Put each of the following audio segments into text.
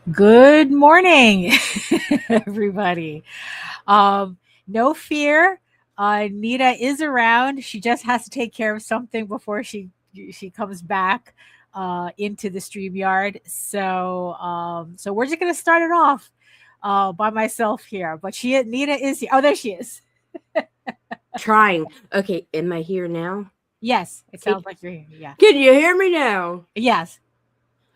Good morning, everybody. No fear. Nita is around. She just has to take care of something before she comes back into the Streamyard. So we're just gonna start it off by myself here. But Nita is here. Oh, there she is. Trying. Okay, am I here now? Yes, it sounds like you're here. Yeah. Can you hear me now? Yes.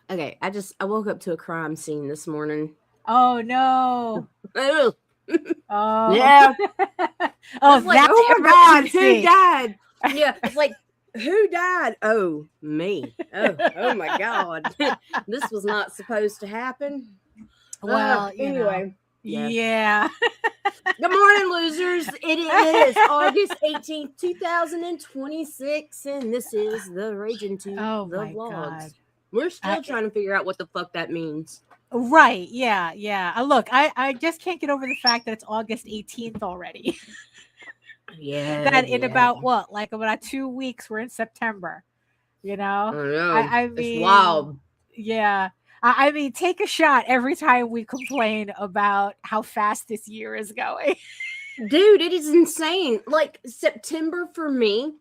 Okay, I woke up to a crime scene this morning. Oh no. Oh. Oh Yeah. Oh, like, that's oh my God, who emergency. died? Yeah, it's like, who died? Oh, me. Oh my God. This was not supposed to happen. Well, anyway. Yeah. Good morning, losers. It is August 18th, 2026, and this is the Ragin to the Vlogs. God. We're still trying to figure out what the fuck that means. Right. Yeah. Look, I just can't get over the fact that it's August 18th already. Yeah. That in about what? Like about 2 weeks, we're in September. You know? I mean, it's wild. Yeah. I mean, take a shot every time we complain about how fast this year is going. Dude, it is insane. Like, September for me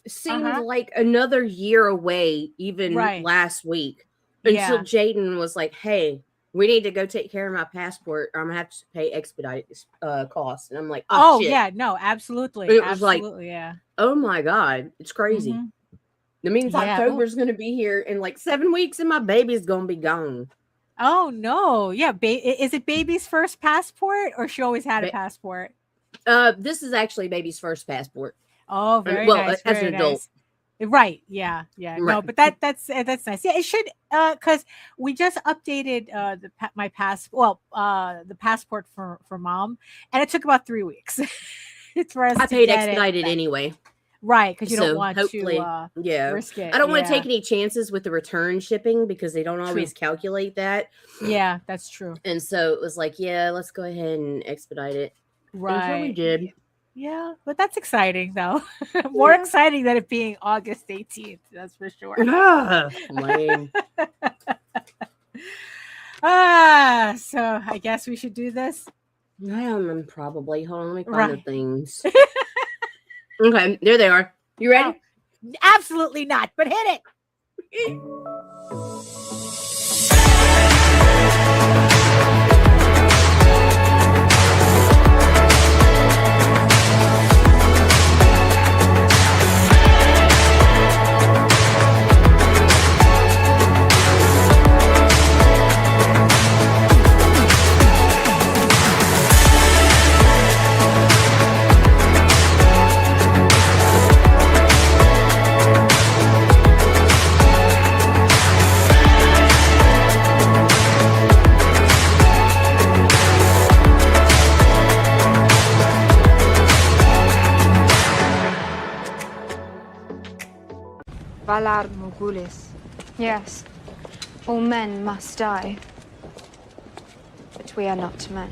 seemed like another year away, even last week. Until Jaden was like, hey, we need to go take care of my passport, or I'm going to have to pay expedited costs. And I'm like, oh shit. Yeah, no, absolutely. And it was absolutely, yeah. Oh my God, it's crazy. That means October's going to be here in like 7 weeks, and my baby's going to be gone. Oh no! Yeah, is it baby's first passport, or she always had a passport? This is actually baby's first passport. Oh, very nice. As an adult, right? Yeah. Right. No, but that's nice. Yeah, it should because we just updated my passport. Well, the passport for mom, and it took about 3 weeks. It's for us. I paid expedited anyway. Right, because you don't want to risk it. I don't want to take any chances with the return shipping because they don't always calculate that. Yeah, that's true. And so it was like, yeah, let's go ahead and expedite it. Right. And so we did. Yeah, but that's exciting though. More exciting than it being August 18th, that's for sure. Lame. So I guess we should do this. Probably. Hold on, let me find the things. Okay, there they are. You ready? Oh, absolutely not, but hit it. Valar Morghulis. Yes, all men must die. But we are not men.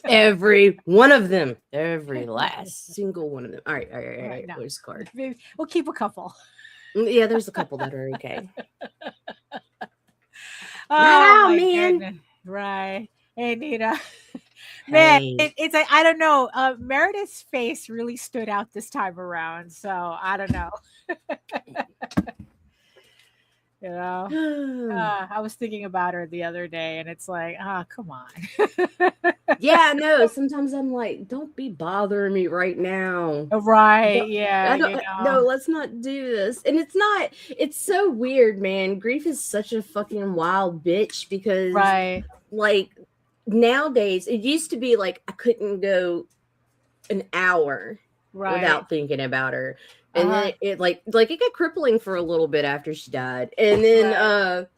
Every one of them. Every last single one of them. All right. No. Where's the card? We'll keep a couple. Yeah, there's a couple that are okay. Oh, man. Goodness. Right. Hey, Nita. Man, it's like, I don't know. Meredith's face really stood out this time around. So I don't know. You know, I was thinking about her the other day, and it's like, come on. Yeah, no. Sometimes I'm like, don't be bothering me right now. Right? Yeah. No, let's not do this. And it's so weird, man. Grief is such a fucking wild bitch because, like, nowadays it used to be like I couldn't go an hour without thinking about her. And then it like it got crippling for a little bit after she died. And then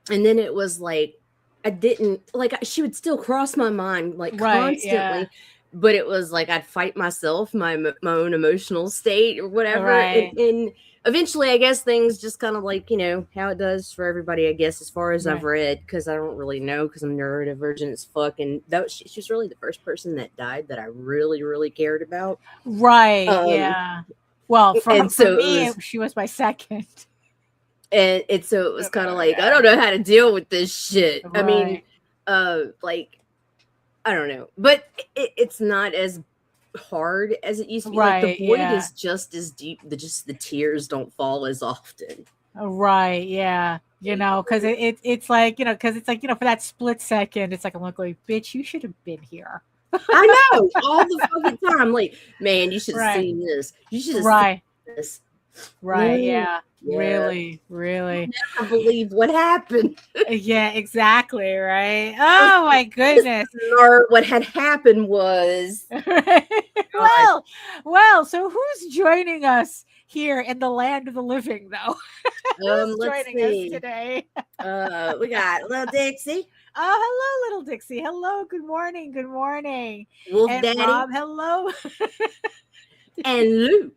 it was like I didn't like she would still cross my mind like constantly. But it was like I'd fight myself, my own emotional state or whatever. And eventually I guess things just kind of like, you know, how it does for everybody, I guess, as far as I've read, because I don't really know because I'm neurodivergent as fuck. And that she's really the first person that died that I really, really cared about. Right. Yeah. Well, for me, she was my second. And so it was kind of like, I don't know how to deal with this shit. Right. I mean, like, I don't know, but it's not as hard as it used to be. Right, like the void yeah. is just as deep. The tears don't fall as often. Right, yeah. You know, because it's like, you know, because it's like, you know, for that split second, it's like I'm like going, bitch, you should have been here. I know, all the fucking time. Like, man, you should have Right. seen this. You should have Right. seen this. Right, Mm, yeah. yeah. Really, really. I never believe what happened. Yeah, exactly, right? Oh my goodness. Or what had happened was well, so who's joining us here in the land of the living, though? Who's let's joining see. us today? We got little Dixie. Oh, hello, little Dixie. Hello, good morning, good morning. Wolf And Daddy. Rob, hello. And Lou.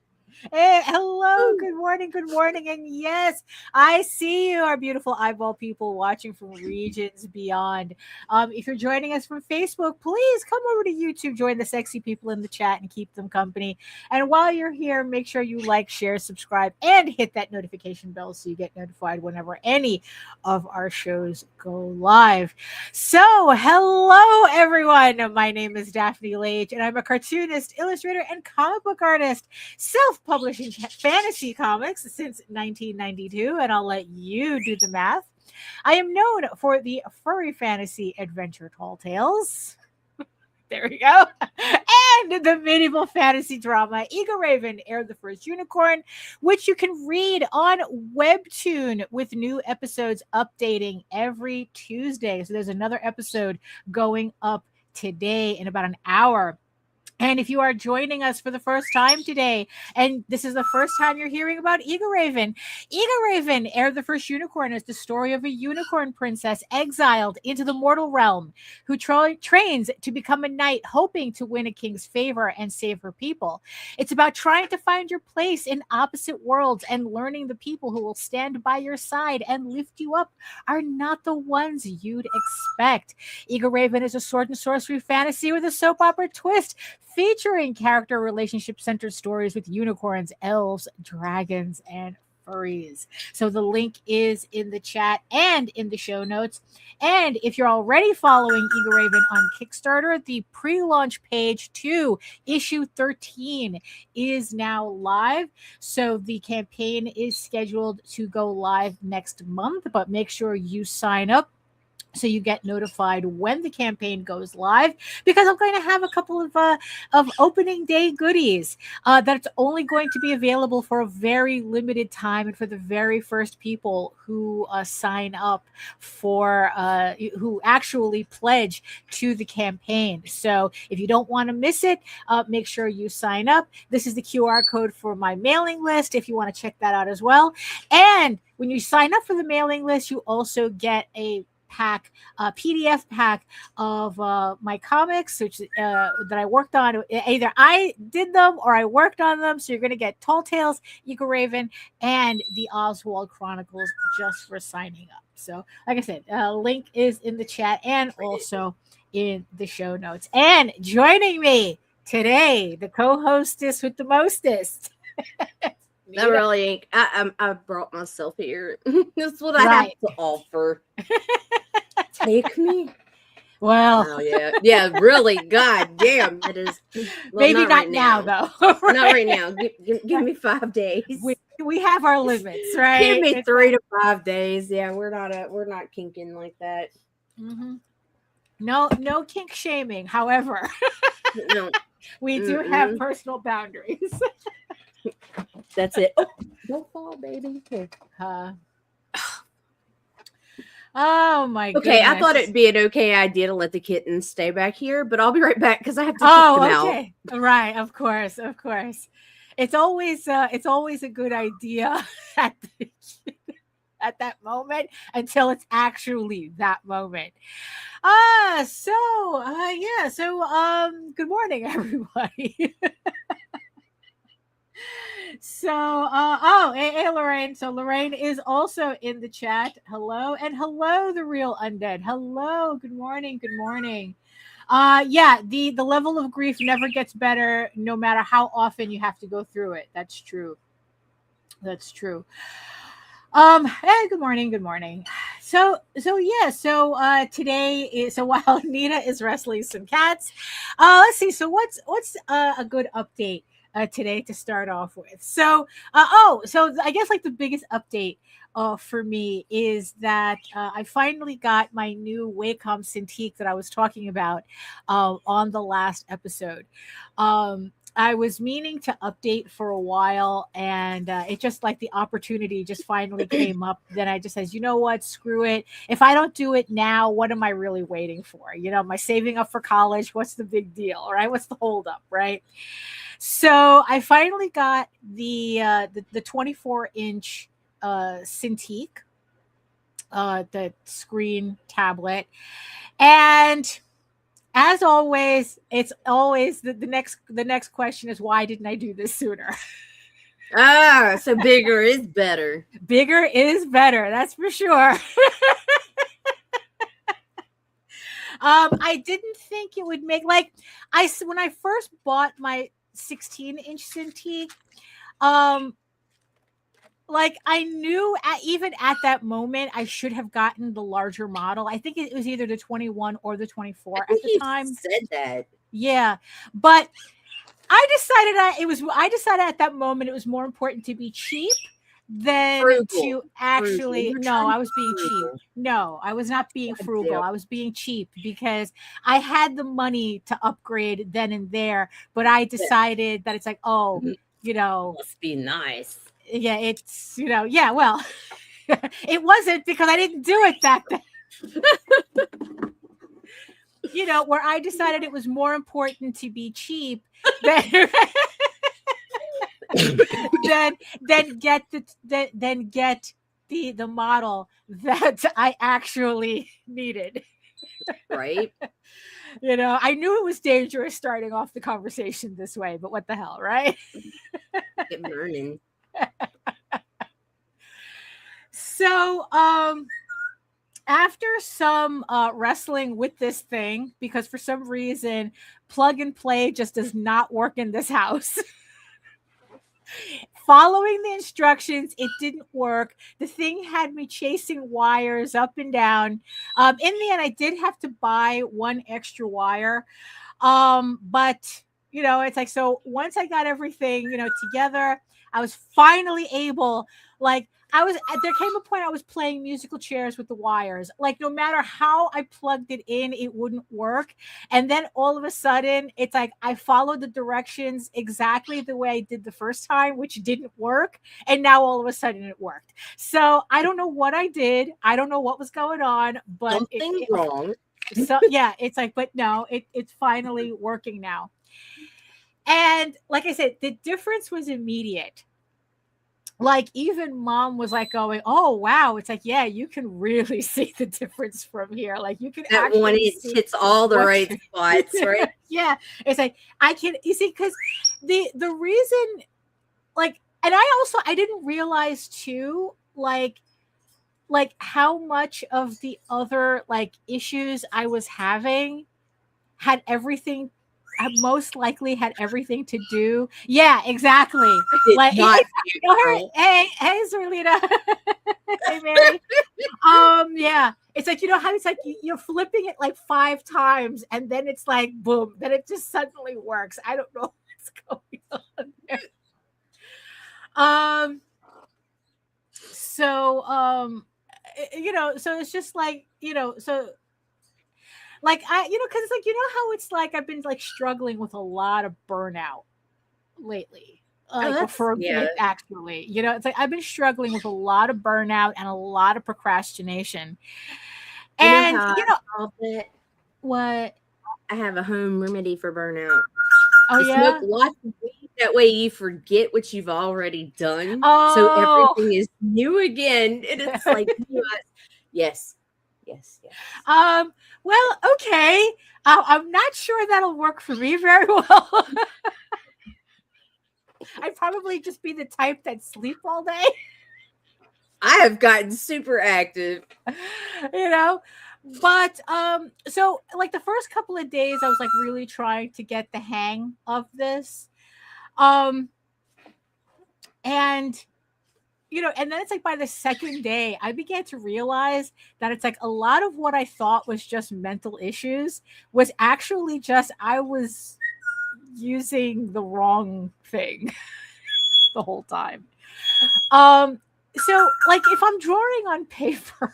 Hey, hello, good morning, and yes, I see you, our beautiful eyeball people watching from regions beyond. If you're joining us from Facebook, please come over to YouTube, join the sexy people in the chat and keep them company. And while you're here, make sure you like, share, subscribe, and hit that notification bell so you get notified whenever any of our shows go live. So, hello, everyone. My name is Daphne Lage, and I'm a cartoonist, illustrator, and comic book artist, self-publishing fantasy comics since 1992, and I'll let you do the math. I am known for the furry fantasy adventure Tall Tales. There we go. And the medieval fantasy drama Eagle Raven, Heir of the First Unicorn, which you can read on Webtoon with new episodes updating every Tuesday. So there's another episode going up today in about an hour. And if you are joining us for the first time today, and this is the first time you're hearing about Eagle Raven, Heir of the First Unicorn is the story of a unicorn princess exiled into the mortal realm who trains to become a knight, hoping to win a king's favor and save her people. It's about trying to find your place in opposite worlds and learning the people who will stand by your side and lift you up are not the ones you'd expect. Eagle Raven is a sword and sorcery fantasy with a soap opera twist, featuring character relationship-centered stories with unicorns, elves, dragons, and furries. So the link is in the chat and in the show notes. And if you're already following Eagle Raven on Kickstarter, the pre-launch page to issue 13 is now live. So the campaign is scheduled to go live next month, but make sure you sign up so you get notified when the campaign goes live, because I'm going to have a couple of opening day goodies that's only going to be available for a very limited time and for the very first people who sign up for who actually pledge to the campaign. So if you don't want to miss it, make sure you sign up. This is the QR code for my mailing list if you want to check that out as well. And when you sign up for the mailing list, you also get a PDF pack of my comics, which that I worked on. Either I did them or I worked on them. So you're going to get Tall Tales, Eagle Raven, and the Oswald Chronicles just for signing up. So, like I said, link is in the chat and also in the show notes. And joining me today, the co-hostess with the mostest. That really ain't. I brought myself here. That's what I have to offer. Take me. Well, oh, yeah, really. God damn, it is. Well, maybe not right now, though. Right? Not right now. Give me 5 days. We have our limits, right? Give me 3 to 5 days. Yeah, we're not kinking like that. Mm-hmm. No kink shaming. However, no, we do have personal boundaries. That's it. Oh, don't fall, baby. Oh my goodness. Okay, I thought it'd be an okay idea to let the kittens stay back here, but I'll be right back because I have to check them out. Right, of course. It's always a good idea at that moment until it's actually that moment. So good morning, everybody. So, hey, Lorraine. So Lorraine is also in the chat. Hello, and hello, the real undead. Hello, good morning. The level of grief never gets better, no matter how often you have to go through it. That's true. Good morning. So today is so while Nina is wrestling some cats, let's see. So what's a good update today to start off with? So I guess like the biggest update for me is that I finally got my new Wacom Cintiq that I was talking about on the last episode. I was meaning to update for a while, and it just like the opportunity just finally came up. Then I just says, you know what, screw it. If I don't do it now, what am I really waiting for? Am I saving up for college? What's the big deal, right? What's the holdup, right? So I finally got the 24-inch Cintiq, the screen tablet, and as always, it's always the next question is, why didn't I do this sooner? So bigger is better. Bigger is better, that's for sure. I didn't think it would make when I first bought my 16-inch Cintiq, I knew even at that moment I should have gotten the larger model. I think it was either the 21 or the 24 at the time. Said that. Yeah, but I decided at that moment it was more important to be cheap than to actually. No, I was being cheap. No, I was not being frugal. I was being cheap because I had the money to upgrade then and there, but I decided that it's like, must be nice. Yeah, it's well, it wasn't, because I didn't do it back then. Where I decided it was more important to be cheap than get the model that I actually needed. Right. I knew it was dangerous starting off the conversation this way, but what the hell, right? Get burning. So, after some wrestling with this thing, because for some reason plug and play just does not work in this house. Following the instructions, it didn't work. The thing had me chasing wires up and down. In the end, I did have to buy one extra wire. But it's like, so once I got everything, together, I was finally able, there came a point I was playing musical chairs with the wires. No matter how I plugged it in, it wouldn't work. And then all of a sudden, it's like I followed the directions exactly the way I did the first time, which didn't work. And now all of a sudden it worked. So I don't know what I did. I don't know what was going on, but something wrong. So yeah, it's like, but no, it's finally working now. And like I said, the difference was immediate. Even mom was going, oh wow, it's like, yeah, you can really see the difference from here. You can that one hits all the right spots, right? Yeah, it's like I can, you see, because the reason, and I didn't realize too, how much of the other issues I was having had everything. Most likely had everything to do. Yeah, exactly. Hey, Zerlina. Hey, Mary. Yeah. It's like, how it's like you're flipping it 5 times and then it's like boom, then it just suddenly works. I don't know what's going on there. So it's just so because it's how it's I've been struggling with a lot of burnout lately. For a bit, actually. It's like I've been struggling with a lot of burnout and a lot of procrastination. And what? I have a home remedy for burnout. Oh, yeah. Smoke lots of weed. That way you forget what you've already done. So everything is new again. And it's like yes. Well, okay. I'm not sure that'll work for me very well. I'd probably just be the type that sleep all day. I have gotten super active. But so the first couple of days I was really trying to get the hang of this. And and then it's like by the second day, I began to realize that it's like a lot of what I thought was just mental issues was actually just I was using the wrong thing the whole time. So like if I'm drawing on paper,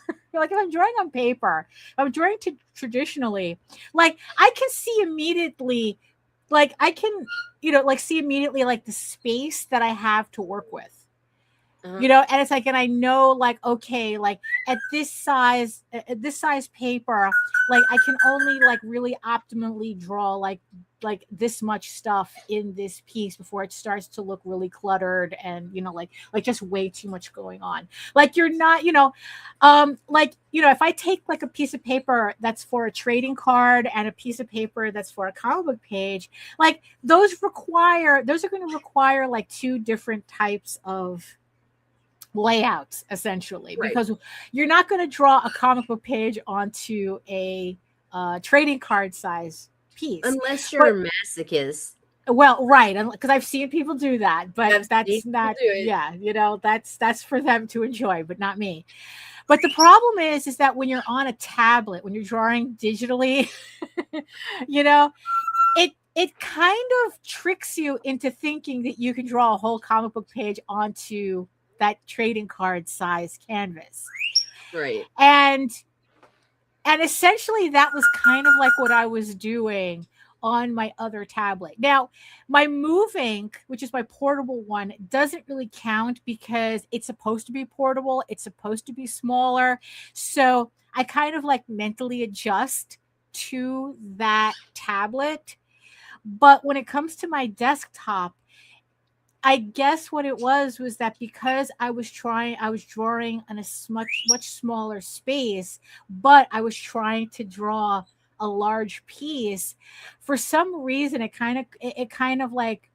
I'm drawing traditionally, like I can see immediately, like I can, see immediately like the space that I have to work with. And it's like, and I know like, okay, like at this size paper, like I can only like really optimally draw like this much stuff in this piece before it starts to look really cluttered and, like just way too much going on. Like you're not, if I take like a piece of paper that's for a trading card and a piece of paper that's for a comic book page, like those are going to require like two different types of layouts essentially, right? Because you're not going to draw a comic book page onto a trading card size piece unless you're a masochist. Well, right, because I've seen people do that, but that's not, that's for them to enjoy, but not me. But the problem is that when you're on a tablet, when you're drawing digitally, it kind of tricks you into thinking that you can draw a whole comic book page onto that trading card size canvas. Right. And essentially that was kind of like what I was doing on my other tablet. Now, my Move Ink, which is my portable one, doesn't really count because it's supposed to be portable. It's supposed to be smaller. So I kind of like mentally adjust to that tablet. But when it comes to my desktop, I guess what it was that because I was drawing on a much smaller space, but I was trying to draw a large piece, for some reason it kind of like,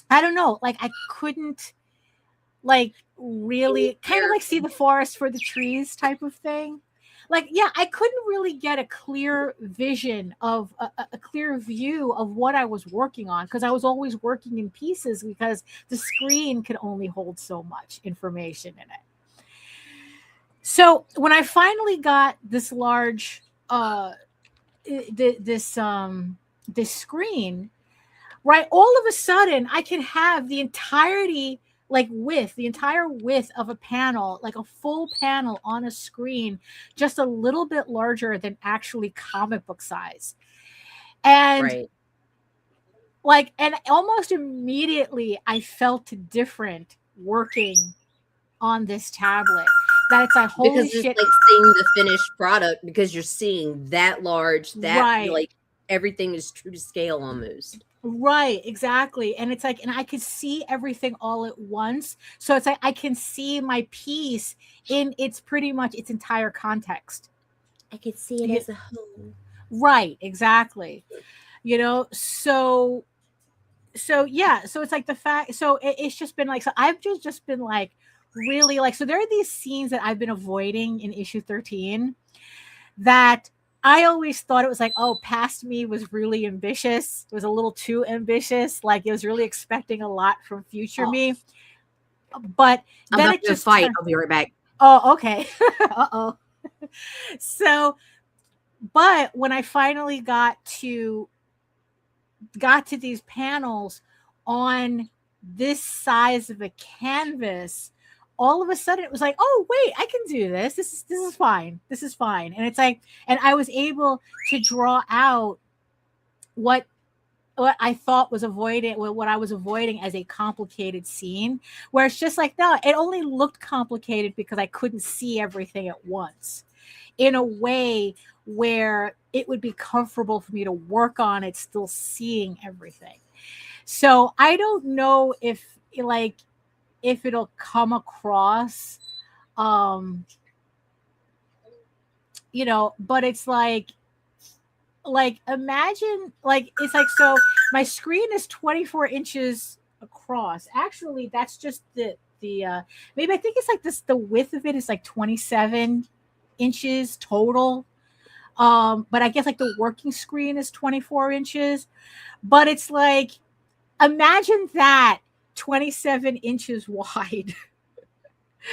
I don't know, like I couldn't like really kind of like see the forest for the trees type of thing. Like, yeah, I couldn't really get a clear vision of a clear view of what I was working on, because I was always working in pieces because the screen could only hold so much information in it. So when I finally got this large, this screen, right, all of a sudden I can have the entire width of a panel, like a full panel on a screen, just a little bit larger than actually comic book size. And and almost immediately I felt different working on this tablet. That it's like, holy because shit. It's like seeing the finished product, because you're seeing that large, that like everything is true to scale almost. Right, exactly. And it's like, and I could see everything all at once. So it's like I can see my piece in its pretty much its entire context. I could see it as a whole. Right, exactly. So yeah, so it's like the fact, so it's just been like, so I've just been like really like, so there are these scenes that I've been avoiding in issue 13 that I always thought it was like, oh, past me was really ambitious. It was a little too ambitious. Like it was really expecting a lot from future me. But I'm then about to fight. I'll be right back. Oh, okay. Uh-oh. So, but when I finally got to these panels on this size of a canvas, all of a sudden it was like, oh wait, I can do this. This is fine. This is fine. And it's like, and I was able to draw out what I thought was what I was avoiding as a complicated scene, where it's just like, no, it only looked complicated because I couldn't see everything at once in a way where it would be comfortable for me to work on it, still seeing everything. So I don't know if it'll come across, but it's like imagine, like, it's like, so my screen is 24 inches across. Actually, that's just the maybe I think it's like this, the width of it is like 27 inches total. But I guess like the working screen is 24 inches, but it's like, imagine that 27 inches wide.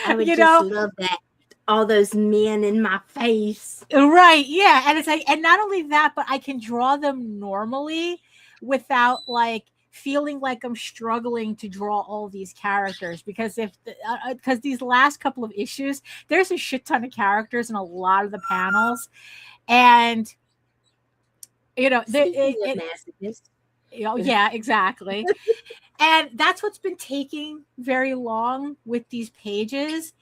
I would just love that. All those men in my face. Right. Yeah. And it's like, and not only that, but I can draw them normally without like feeling like I'm struggling to draw all these characters, because because these last couple of issues, there's a shit ton of characters in a lot of the panels. And, yeah, exactly. And that's what's been taking very long with these pages.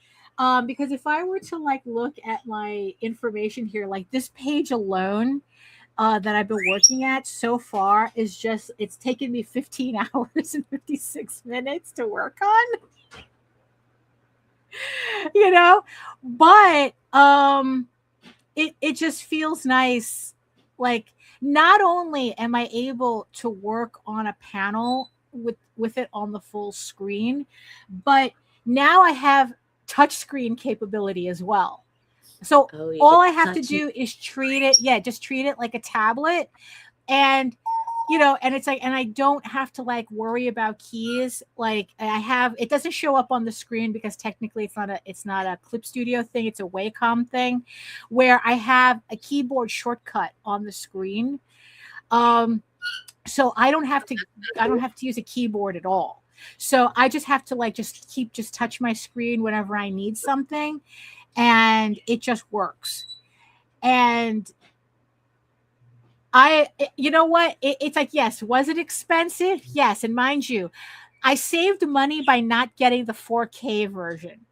Because if I were to like look at my information here, like this page alone that I've been working at so far is just, it's taken me 15 hours and 56 minutes to work on, but it just feels nice. Like, not only am I able to work on a panel with it on the full screen, but now I have touchscreen capability as well. So all I have to do is treat it, just treat it like a tablet. And, and it's like, and I don't have to like worry about keys. Like it doesn't show up on the screen because technically it's not a Clip Studio thing. It's a Wacom thing where I have a keyboard shortcut on the screen. So I don't have to use a keyboard at all. So I just have to like just touch my screen whenever I need something, and it just works. And you know what? It's like, yes, was it expensive? Yes. And mind you, I saved money by not getting the 4K version,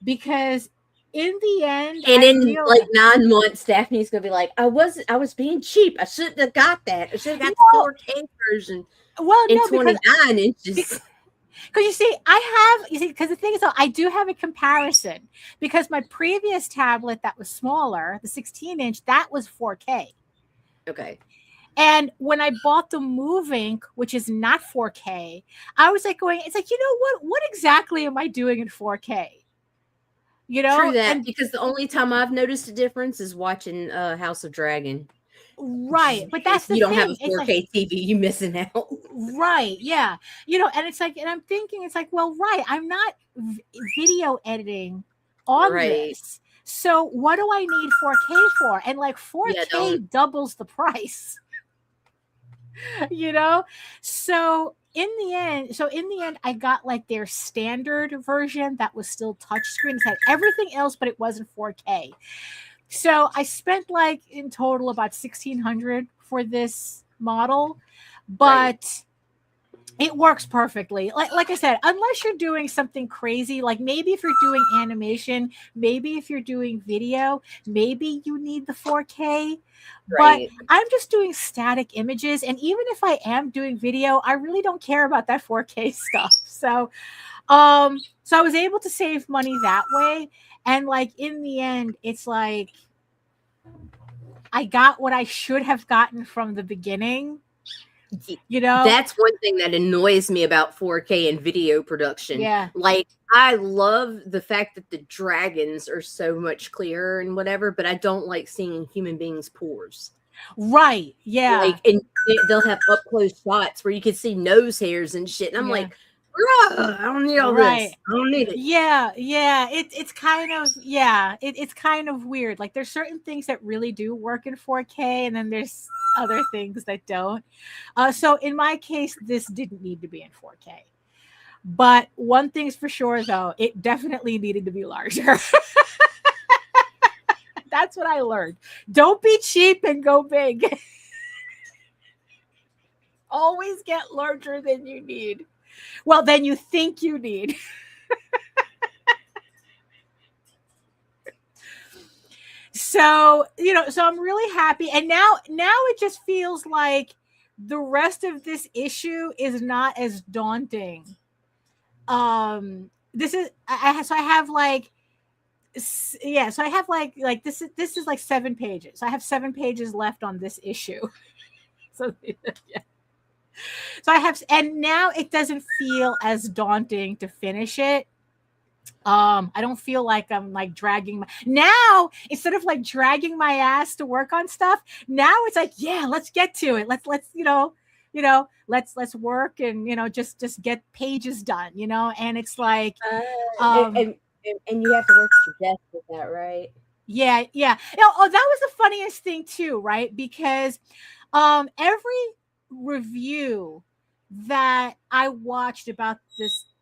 because in the end, and in like 9 months, Daphne's gonna be like, I was being cheap. I shouldn't have got that. I should have got the 4K version. Well, in 29 inches. Because because the thing is, though, I do have a comparison, because my previous tablet that was smaller, the 16-inch, that was 4K. Okay. And when I bought the Move Ink, which is not 4K, I was like going, it's like, what exactly am I doing in 4K? True that, because the only time I've noticed a difference is watching House of Dragon. Right, but that's the thing. You don't have a 4K TV, you're missing out. Right, yeah. And it's like, and I'm thinking, it's like, well, right, I'm not video editing on this. So what do I need 4K for? And like 4K doubles the price. So in the end, I got like their standard version that was still touchscreen. It had everything else, but it wasn't 4K. So I spent like in total about $1,600 for this model, but it works perfectly. Like I said, unless you're doing something crazy, like maybe if you're doing animation, maybe if you're doing video, maybe you need the 4K. But I'm just doing static images, and even if I am doing video, I really don't care about that 4K stuff. So I was able to save money that way. And like in the end, it's like I got what I should have gotten from the beginning. That's one thing that annoys me about 4K and video production. Yeah. Like, I love the fact that the dragons are so much clearer and whatever, but I don't like seeing human beings' pores. Right. Yeah. Like, and they'll have up close shots where you can see nose hairs and shit. And I'm like, I don't need all this. I don't need it. Yeah. It's kind of, it's kind of weird. Like, there's certain things that really do work in 4K, and then there's other things that don't. So in my case, this didn't need to be in 4K. But one thing's for sure, though, it definitely needed to be larger. That's what I learned. Don't be cheap and go big. Always get larger than you need. Well, than you think you need. So, so I'm really happy. And now it just feels like the rest of this issue is not as daunting. This is, so I have like, so I have like this is like 7 pages. I have 7 pages left on this issue. So yeah. So I have, and now it doesn't feel as daunting to finish it. I don't feel like I'm like now, instead of like dragging my ass to work on stuff, now it's like, yeah, let's get to it. Let's let's work and just get pages done, and it's like and And you have to work to death with that, right? Yeah. Oh, that was the funniest thing too, right? Because every review that I watched about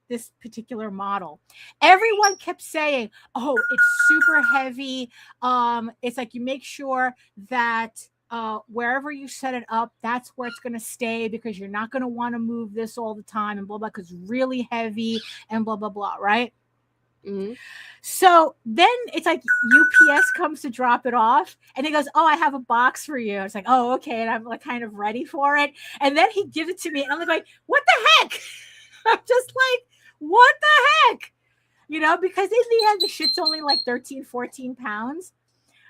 this particular model, everyone kept saying, oh, it's super heavy. It's like you make sure that wherever you set it up, that's where it's going to stay, because you're not going to want to move this all the time and blah blah, because it's really heavy and blah blah blah, right? Mm-hmm. So then it's like UPS comes to drop it off, and he goes, oh, I have a box for you. It's like, oh, okay. And I'm like kind of ready for it. And then he gives it to me, and I'm like, what the heck? I'm just like, what the heck? You know, because in the end, the shit's only like 13, 14 pounds.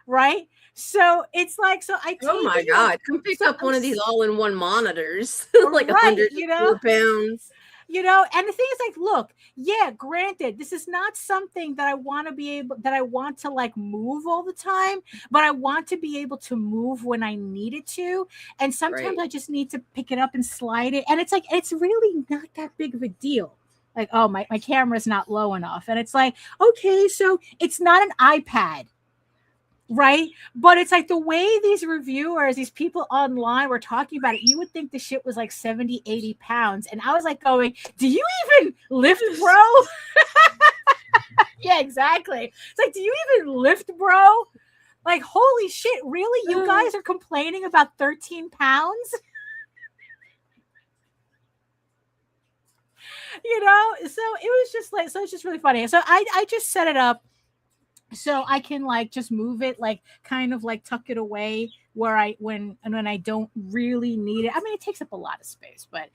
Right. So it's like, so I oh my God, come pick up one of these all-in-one monitors, like 104 pounds. You know, and the thing is, like, look, yeah, granted, this is not something that I want to be able, that I want to like move all the time, but I want to be able to move when I need it to. And sometimes I just need to pick it up and slide it. And it's like, it's really not that big of a deal. Like, oh, my camera's not low enough. And it's like, okay, so it's not an iPad. Right. But it's like the way these reviewers, these people online were talking about it, you would think the shit was like 70, 80 pounds. And I was like going, do you even lift, bro? Yeah, exactly. It's like, do you even lift, bro? Like, holy shit, really? You guys are complaining about 13 pounds? You know, so it was just like, so it's just really funny. So I just set it up so I can like just move it, like kind of like tuck it away where when I don't really need it. I mean, it takes up a lot of space, but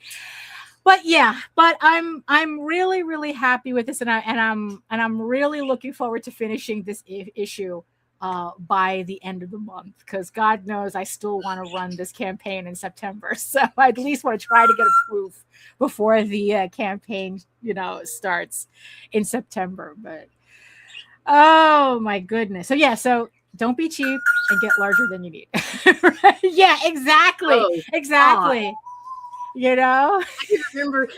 yeah, but I'm really, really happy with this, and I'm really looking forward to finishing this issue by the end of the month, because God knows I still want to run this campaign in September. So I at least want to try to get approved before the campaign, you know, starts in September. But oh my goodness. So yeah, so don't be cheap and get larger than you need. Right? Yeah, exactly. Oh, exactly. God. You know,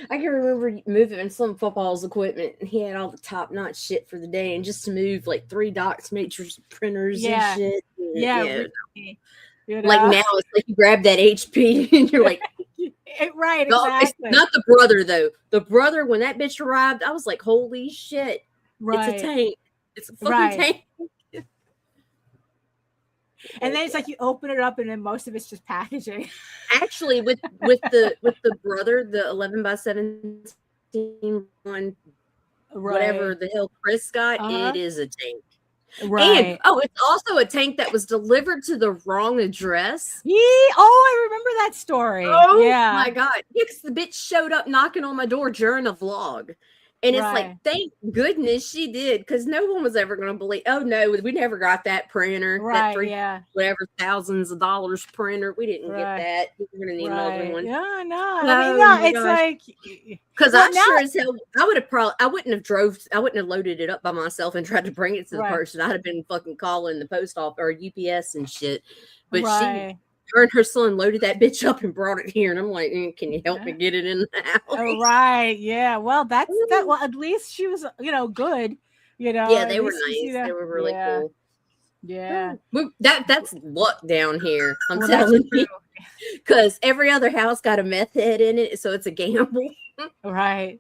I can remember moving some football's equipment, and he had all the top-notch shit for the day, and just to move like 3 docs matrix printers and shit. Yeah. Really, you know? Like now it's like you grab that HP and you're like, right, exactly. It's not the brother though. The brother, when that bitch arrived, I was like, holy shit. Right. It's a tank. It's a fucking tank. And then it's like you open it up, and then most of it's just packaging. Actually, with the brother, the 11x17 one, whatever the hell Chris got, it is a tank. Right. And it's also a tank that was delivered to the wrong address. Yeah. Oh, I remember that story. Oh yeah. My God. Because the bitch showed up knocking on my door during a vlog. And it's like, thank goodness she did, because no one was ever going to believe. Oh no, we never got that printer. Right? That whatever thousands of dollars printer. We didn't get that. We're going to need another one. Yeah, no. I mean, no, it's like, because I sure as hell, I wouldn't have loaded it up by myself and tried to bring it to the person. I'd have been fucking calling the post office or UPS and shit. But she. Her and her son loaded that bitch up and brought it here, and I'm like, "Can you help me get it in the house?" Oh, right, yeah. Well, that's that. Well, at least she was, you know, good. You know, yeah, they were nice. You know, they were really cool. Yeah, that's luck down here. I'm telling you, because every other house got a meth head in it, so it's a gamble. Right.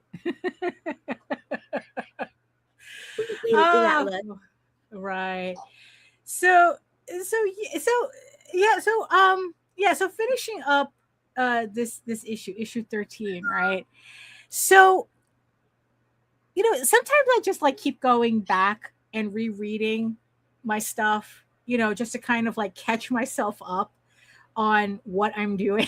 Right. So finishing up this issue 13, right? So, you know, sometimes I just like keep going back and rereading my stuff, you know, just to kind of like catch myself up on what I'm doing.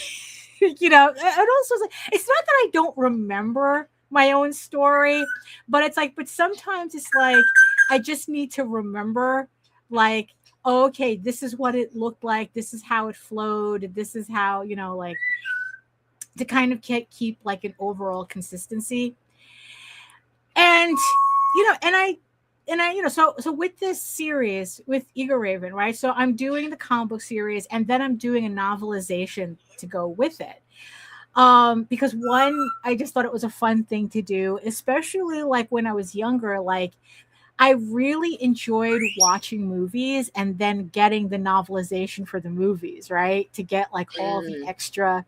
You know, and also it's not that I don't remember my own story, but it's like, but sometimes it's like I just need to remember, like, oh, okay, this is what it looked like. This is how it flowed. This is how, you know, like, to kind of keep like an overall consistency. And, you know, and I, you know, so with this series with Eagle Raven, right? So I'm doing the comic book series, and then I'm doing a novelization to go with it. Because one, I just thought it was a fun thing to do, especially like when I was younger, like, I really enjoyed watching movies and then getting the novelization for the movies, right? To get like all the extra,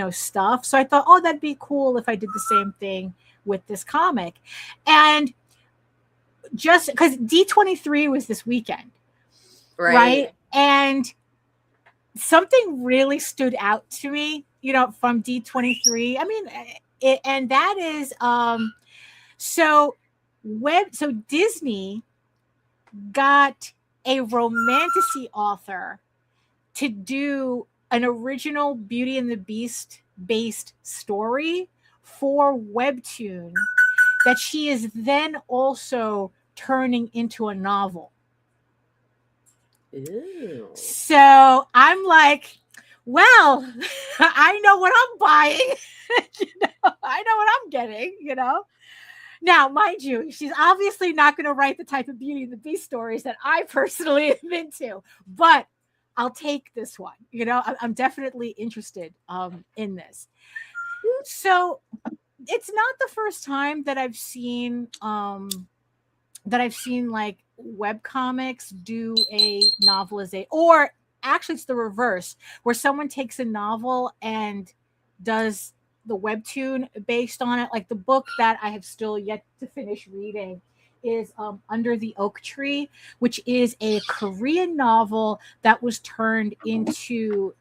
stuff. So I thought, oh, that'd be cool if I did the same thing with this comic. And just because D23 was this weekend, right? And something really stood out to me, from D23. I mean, and that is, so Disney got a romantasy author to do an original Beauty and the Beast based story for Webtoon that she is then also turning into a novel. Ew. So I'm like, well, I know what I'm buying. I know what I'm getting, Now, mind you, she's obviously not going to write the type of Beauty and the Beast stories that I personally am into, but I'll take this one. I'm definitely interested in this. So it's not the first time that I've seen like web comics do a novelization, or actually it's the reverse, where someone takes a novel and does the webtoon based on it. Like the book that I have still yet to finish reading is Under the Oak Tree, which is a Korean novel that was turned into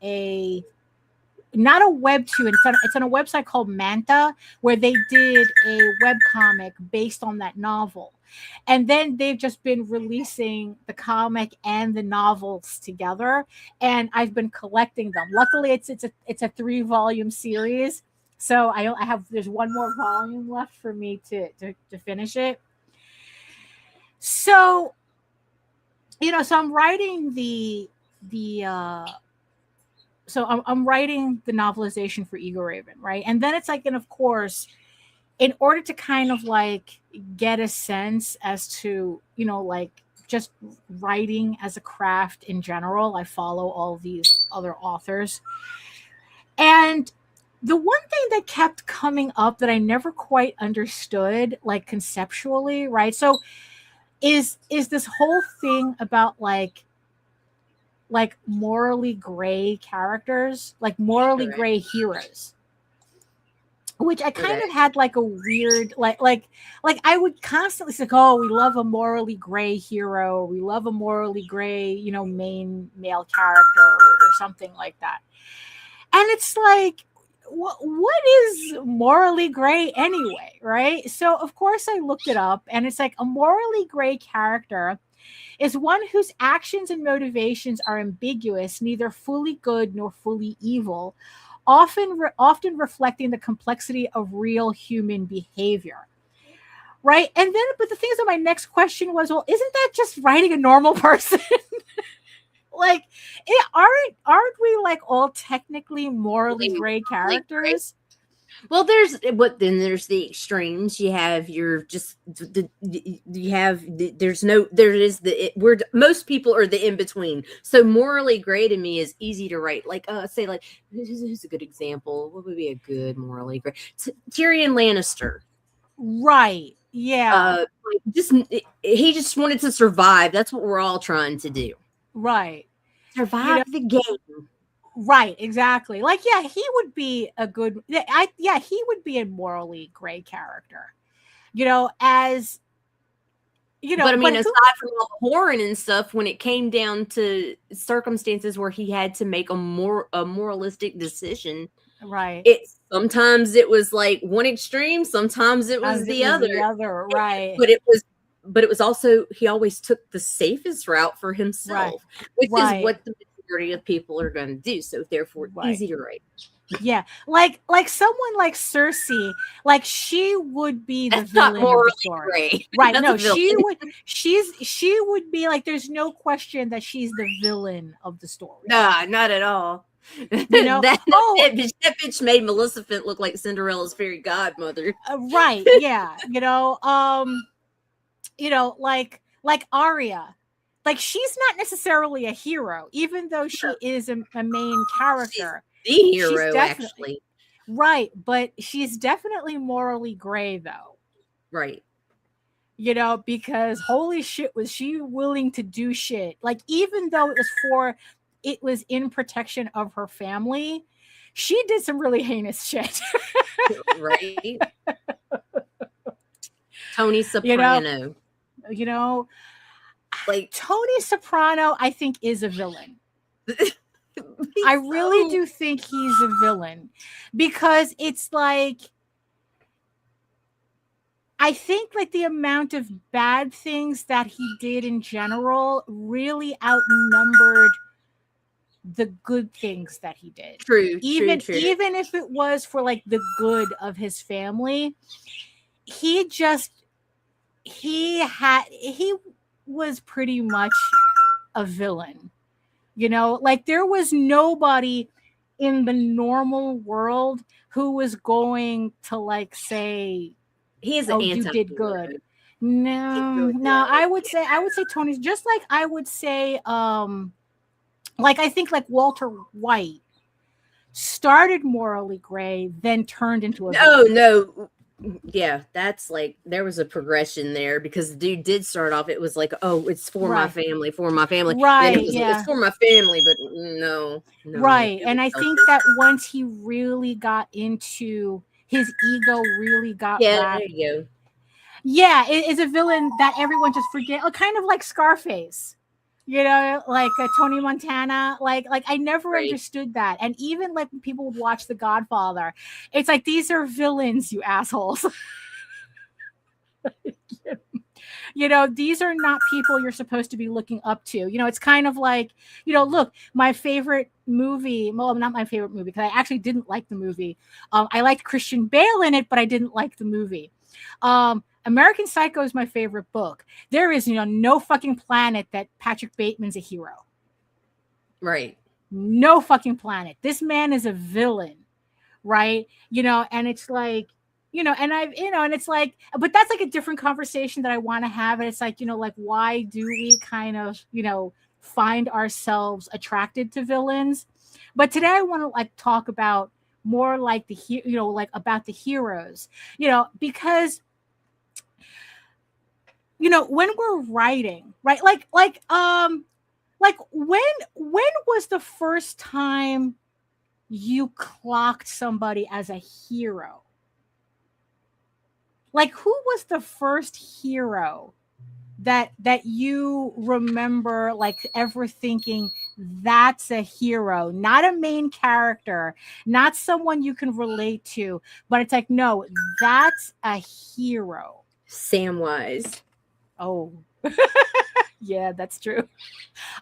not a webtoon. It's on a website called Manta, where they did a webcomic based on that novel. And then they've just been releasing the comic and the novels together. And I've been collecting them. Luckily, it's a 3-volume series. So there's one more volume left for me to finish it. So, so I'm writing I'm writing the novelization for Eagle Raven, right? And then it's like, and of course, in order to kind of like get a sense as to, like just writing as a craft in general, I follow all these other authors. And the one thing that kept coming up that I never quite understood, like conceptually, right? So is this whole thing about like morally gray characters, like morally gray heroes, which I kind of had like a weird, like I would constantly say, oh, we love a morally gray hero. We love a morally gray, main male character or something like that. And it's like, what is morally gray anyway, right? So of course I looked it up, and it's like a morally gray character is one whose actions and motivations are ambiguous, neither fully good nor fully evil, often reflecting the complexity of real human behavior. Right? And then, but the thing is, my next question was, well, isn't that just writing a normal person? Like, aren't we like all technically morally gray characters? Well, there's the extremes. You have most people are the in between. So morally gray to me is easy to write. Like, say like, who's a good example? What would be a good morally gray? Tyrion Lannister. Right. Yeah. He just wanted to survive. That's what we're all trying to do. Right. Survive the game. Right, exactly. Like, yeah, he would be a good. He would be a morally gray character. As But I mean, aside from all the whoring and stuff, when it came down to circumstances where he had to make a moralistic decision, right? Sometimes it was like one extreme, sometimes it was the other. Right? But it was also, he always took the safest route for himself, which is what the majority of people are going to do. So therefore, easy to write. Yeah, like someone like Cersei, like she would be the villain of the story, great. Right? No, she would be like. There's no question that she's the villain of the story. Nah, not at all. That bitch made Maleficent look like Cinderella's fairy godmother. Right? Yeah. Like Arya. Like, she's not necessarily a hero, even though she is a main character. She's the hero, actually. Right, but she's definitely morally gray, though. Right. because holy shit, was she willing to do shit. Like, even though it was in protection of her family, she did some really heinous shit. Right. Tony Soprano. Like, Tony Soprano, I think, is a villain. I really do think he's a villain, because it's like, I think like the amount of bad things that he did in general really outnumbered the good things that he did. True. Even if it was for like the good of his family, he was pretty much a villain. Like, there was nobody in the normal world who was going to like say, you did good. No, I would say Tony's, just like I would say, like, I think like Walter White started morally gray, then turned into a villain. No. Yeah, that's like, there was a progression there, because the dude did start off, it was like, oh, it's for my family. Right. Then it was it's for my family, but no. Right. And I think that once he really got into his ego, really got there you go. Yeah, it is a villain that everyone just forget. Kind of like Scarface. Like Tony Montana, like I never understood that. And even like when people would watch The Godfather, it's like, these are villains, you assholes. These are not people you're supposed to be looking up to. It's kind of like, look, my favorite movie, well, not my favorite movie, because I actually didn't like the movie. I liked Christian Bale in it, but I didn't like the movie. American Psycho is my favorite book. There is, no fucking planet that Patrick Bateman's a hero. Right. No fucking planet. This man is a villain, right? And it's like, and it's like, but that's like a different conversation that I want to have. And it's like, like, why do we kind of, find ourselves attracted to villains? But today I want to like talk about more like like about the heroes, because when we're writing, right? Like when was the first time you clocked somebody as a hero? Like, who was the first hero that you remember like ever thinking, that's a hero, not a main character, not someone you can relate to, but it's like, no, that's a hero? Samwise. Oh, yeah, that's true.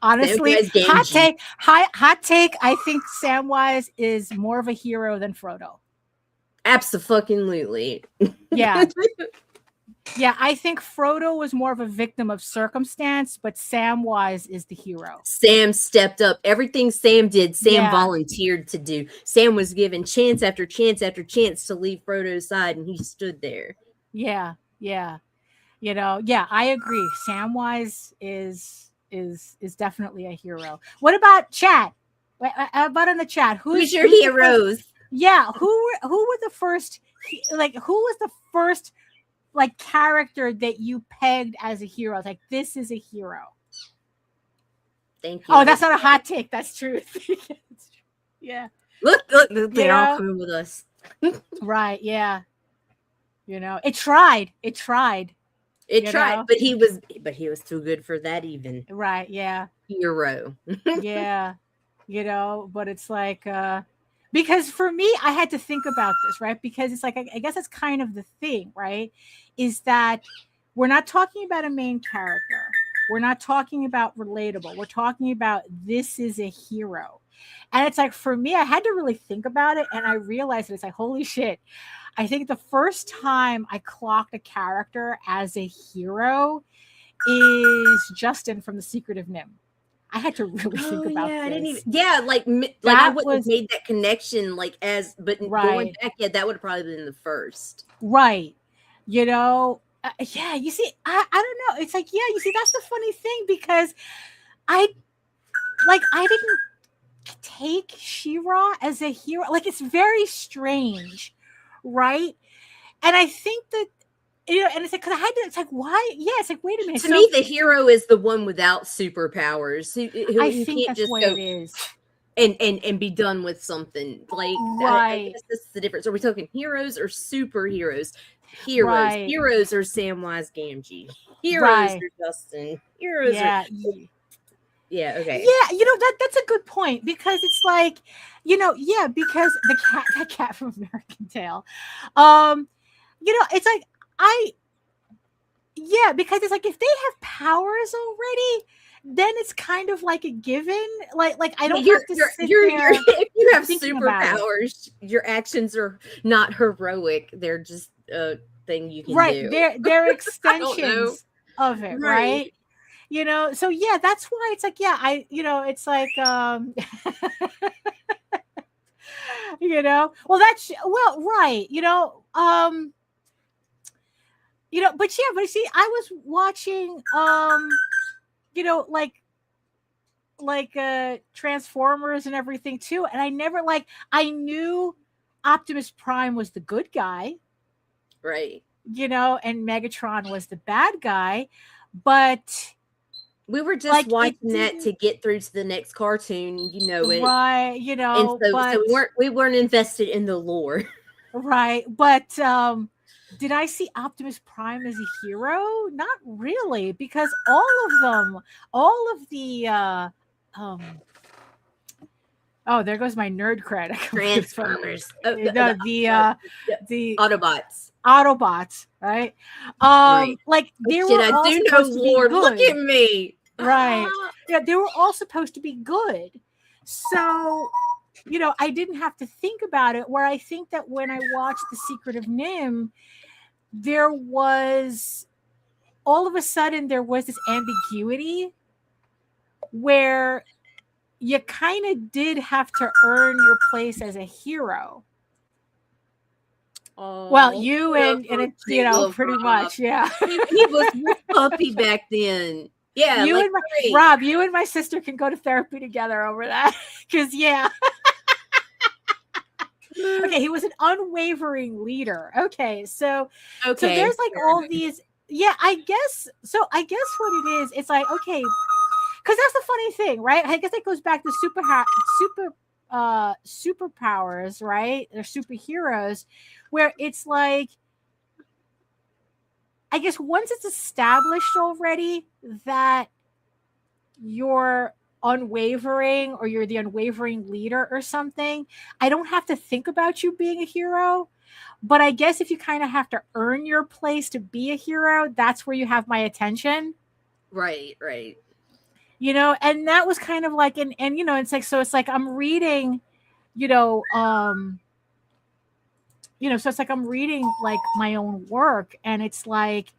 Honestly, hot take. I think Samwise is more of a hero than Frodo. Absolutely. Yeah. Yeah, I think Frodo was more of a victim of circumstance, but Samwise is the hero. Sam stepped up. Everything Sam did, Sam volunteered to do. Sam was given chance after chance after chance to leave Frodo's side, and he stood there. Yeah. I agree. Samwise is definitely a hero. What about chat? About in the chat, who's your heroes? Who were the first? Like, who was the first like character that you pegged as a hero? Like, this is a hero. Thank you. Oh, that's not a hot take. That's true. Yeah. Look, they're all coming with us. Right. Yeah. It tried. It tried, but he was too good for that even. Right. Yeah. Hero. Yeah. But it's like, because for me, I had to think about this, right? Because it's like, I guess that's kind of the thing, right? Is that we're not talking about a main character. We're not talking about relatable. We're talking about, this is a hero. And it's like, for me, I had to really think about it. And I realized it's like, holy shit. I think the first time I clocked a character as a hero is Justin from The Secret of Nim. I had to really think about this. I didn't even. Yeah, like I wouldn't have made that connection. Going back, that would have probably been the first. Right. Yeah. You see, I don't know. It's like, yeah. You see, that's the funny thing, because I didn't take She-Ra as a hero. Like, it's very strange, right? And I think that and it's like, because I had to, it's like, why? Yeah, it's like, wait a minute. To me, the hero is the one without superpowers. Who I think that's what it is. And be done with something. Like, I guess this is the difference. Are we talking heroes or superheroes? Heroes. Right. Heroes are Samwise Gamgee. Heroes are Justin. Heroes are... Yeah, okay. Yeah, that's a good point, because it's like, because that cat from American Tail. It's like, because it's like, if they have powers already, then it's kind of like a given. Like I don't have to sit there. If you have superpowers, your actions are not heroic. They're just a thing you can do. They're extensions of it, right? So that's why it's like, it's like, right, but see, I was watching, like Transformers and everything too, and I knew Optimus Prime was the good guy, right? And Megatron was the bad guy, but we were just watching that to get through to the next cartoon, right? And so we weren't invested in the lore, right? But did I see Optimus Prime as a hero? Not really, because all of the there goes my nerd cred. Transformers. The Autobots, right? Like they were all supposed to be good. Look at me. Right. Yeah, they were all supposed to be good. So, I didn't have to think about it, where I think that when I watched The Secret of Nim, there was all of a sudden there was this ambiguity where you kind of did have to earn your place as a hero. Well, you and pretty much, yeah. He was a puppy back then. Yeah, Rob, you and my sister can go to therapy together over that, because okay, he was an unwavering leader. Okay, so there's like all these. Yeah, I guess what it is, it's like, okay, because that's the funny thing, right? I guess it goes back to superpowers, right? They're superheroes, where it's like, I guess once it's established already that you're unwavering, or you're the unwavering leader or something, I don't have to think about you being a hero. But I guess if you kind of have to earn your place to be a hero, that's where you have my attention. Right. And that was kind of like, and it's like, so it's like I'm reading, so it's like I'm reading like my own work, and it's like,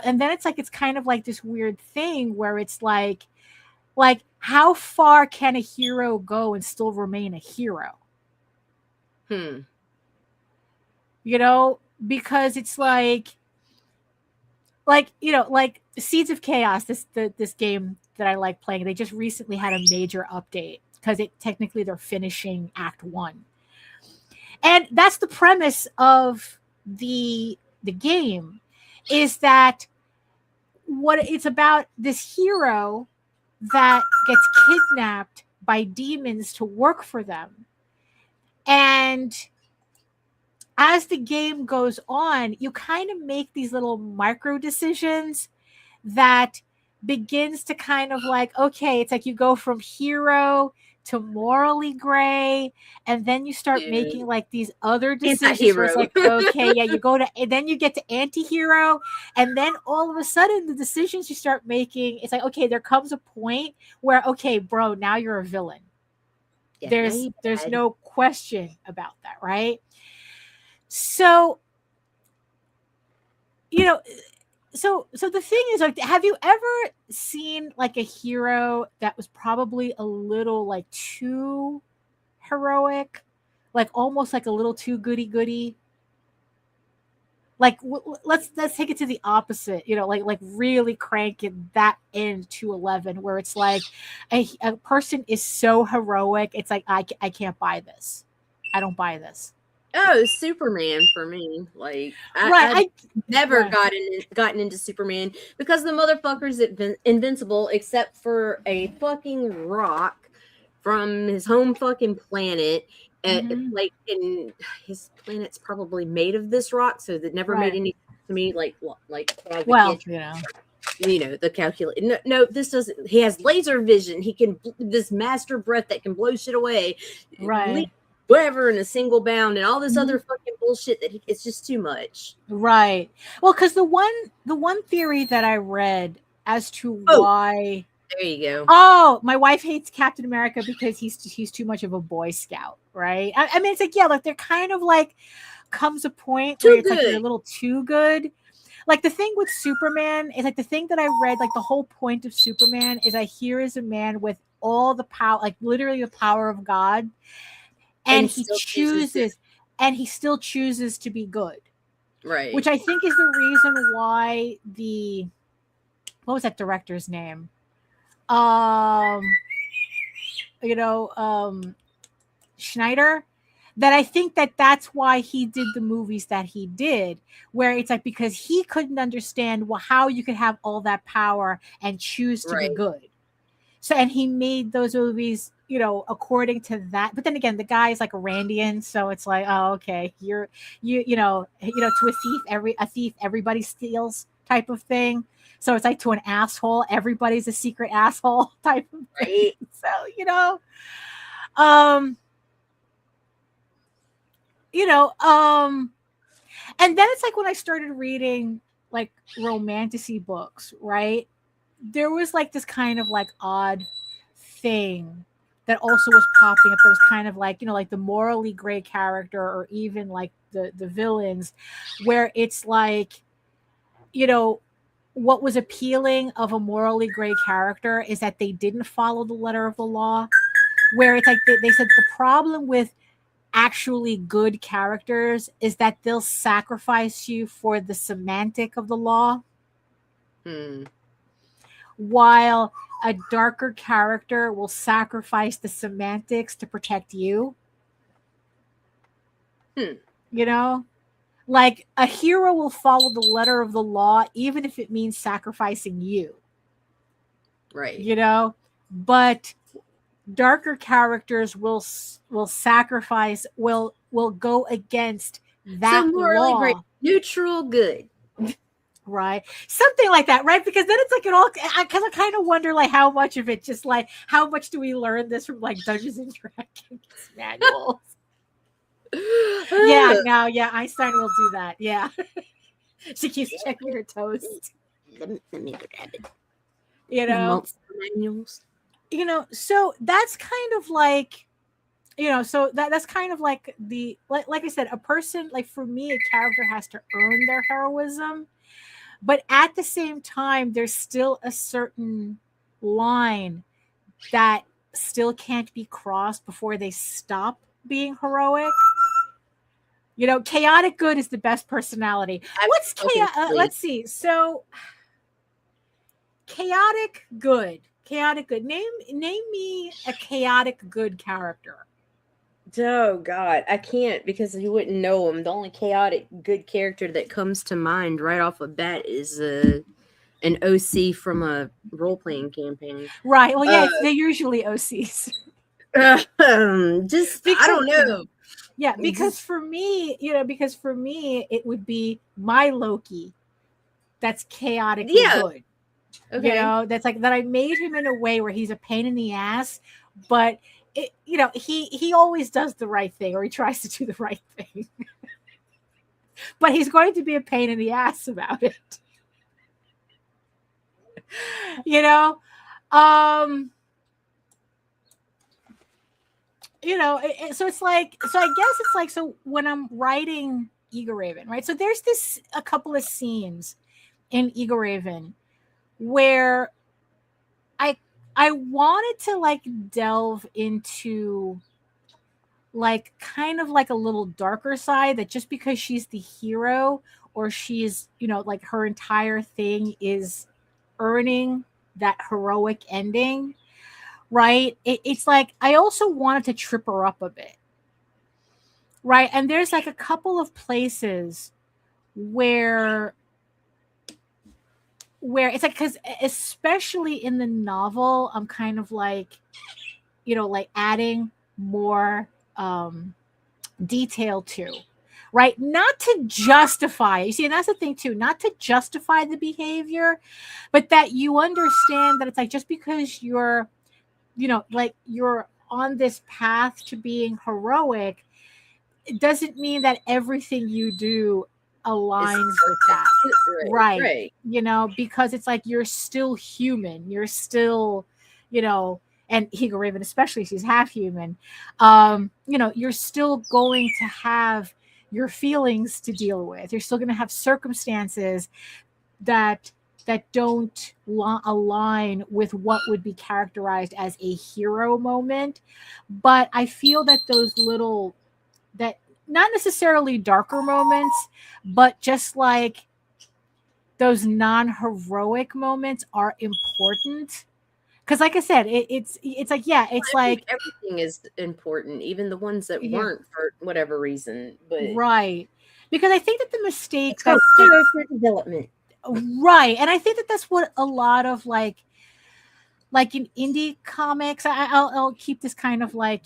and then it's like, it's kind of like this weird thing where it's like how far can a hero go and still remain a hero? Because it's like Seeds of Chaos, this game that I like playing, they just recently had a major update, because technically they're finishing Act 1. And that's the premise of the game, is that what it's about, this hero that gets kidnapped by demons to work for them. And as the game goes on, you kind of make these little micro decisions that begins to kind of like, okay, it's like you go from hero to morally gray, and then you start making like these other decisions where it's like, okay, yeah, you go to, and then you get to anti-hero, and then all of a sudden the decisions you start making, it's like, okay, there comes a point where, okay, bro, now you're a villain. There's no question about that, right? So So the thing is, like, have you ever seen like a hero that was probably a little like too heroic, like almost like a little too goody? Like let's take it to the opposite, like really cranking that end to 11, where it's like a person is so heroic, it's like I can't buy this. I don't buy this. Oh, Superman for me. Like, I never gotten into Superman because the motherfucker's invincible except for a fucking rock from his home fucking planet. Like, and his planet's probably made of this rock, so that never made any sense to me. Like well, the calculate. No, this doesn't. He has laser vision. He can this master breath that can blow shit away. Right. Whatever in a single bound and all this other fucking bullshit that it's just too much. Right. Well, because the one theory that I read as to why. There you go. Oh, my wife hates Captain America because he's too much of a Boy Scout, right? I mean, it's like, yeah, like they're kind of like comes a point where it's like they're a little too good. Like the thing with Superman is like the thing that I read, like the whole point of Superman is here is a man with all the power, like literally the power of God. And he still chooses to be good. Right. Which I think is the reason why what was that director's name? Schneider, that I think that's why he did the movies that he did, where it's like because he couldn't understand how you could have all that power and choose to be good. So, and he made those movies, according to that. But then again, the guy is like a Randian, so it's like, oh, okay, to a thief, everybody steals type of thing. So it's like to an asshole, everybody's a secret asshole type of thing. So, and then it's like when I started reading like romantasy books, right? There was like this kind of like odd thing that also was popping up that was kind of like, like the morally gray character or even like the villains, where it's like, what was appealing of a morally gray character is that they didn't follow the letter of the law, where it's like they said the problem with actually good characters is that they'll sacrifice you for the semantic of the law. While a darker character will sacrifice the semantics to protect you. Like a hero will follow the letter of the law, even if it means sacrificing you. Right. But darker characters will sacrifice, will go against that so morally law. Great, neutral good. Right, something like that, right? Because then it's like I kind of wonder like how much of it just like how much do we learn this from like Dungeons and Dragons manuals? Yeah, Einstein will do that. Yeah, she keeps checking her toast. Let me grab it. Manuals. So that's kind of like, so that's kind of like the like I said, a person like for me, a character has to earn their heroism. But at the same time, there's still a certain line that still can't be crossed before they stop being heroic. Chaotic good is the best personality. What's chaotic? Let's see. So, chaotic good. Name me a chaotic good character. Oh God, I can't because you wouldn't know him. The only chaotic good character that comes to mind right off the bat is an OC from a role-playing campaign. Right. Well, yeah, they're usually OCs. I don't know. Yeah, because for me, it would be my Loki. That's chaotic good. Okay. That's like that I made him in a way where he's a pain in the ass, but he always does the right thing, or he tries to do the right thing. But he's going to be a pain in the ass about it. So it's like, so I guess it's like, so when I'm writing Eagle Raven, right? So there's a couple of scenes in Eagle Raven where I wanted to like delve into like kind of like a little darker side, that just because she's the hero or she's, like her entire thing is earning that heroic ending, right? It's like I also wanted to trip her up a bit. right? And there's like a couple of places where it's like, because especially in the novel, I'm kind of like, like adding more detail to, right? Not to justify it. You see, and that's the thing too, not to justify the behavior, but that you understand that it's like, just because you're, like you're on this path to being heroic, it doesn't mean that everything you do aligns with that. Right. Because it's like, you're still human. You're still, and Eagle Raven, especially, she's half human. You're still going to have your feelings to deal with. You're still going to have circumstances that don't align with what would be characterized as a hero moment. But I feel that those little, that not necessarily darker moments, but just like those non-heroic moments are important. Because like I said, it's like, yeah, it's like everything is important, even the ones that weren't for whatever reason. But right, because I think that the mistake that character development, right, and I think that that's what a lot of like in indie comics, I'll keep this kind of like,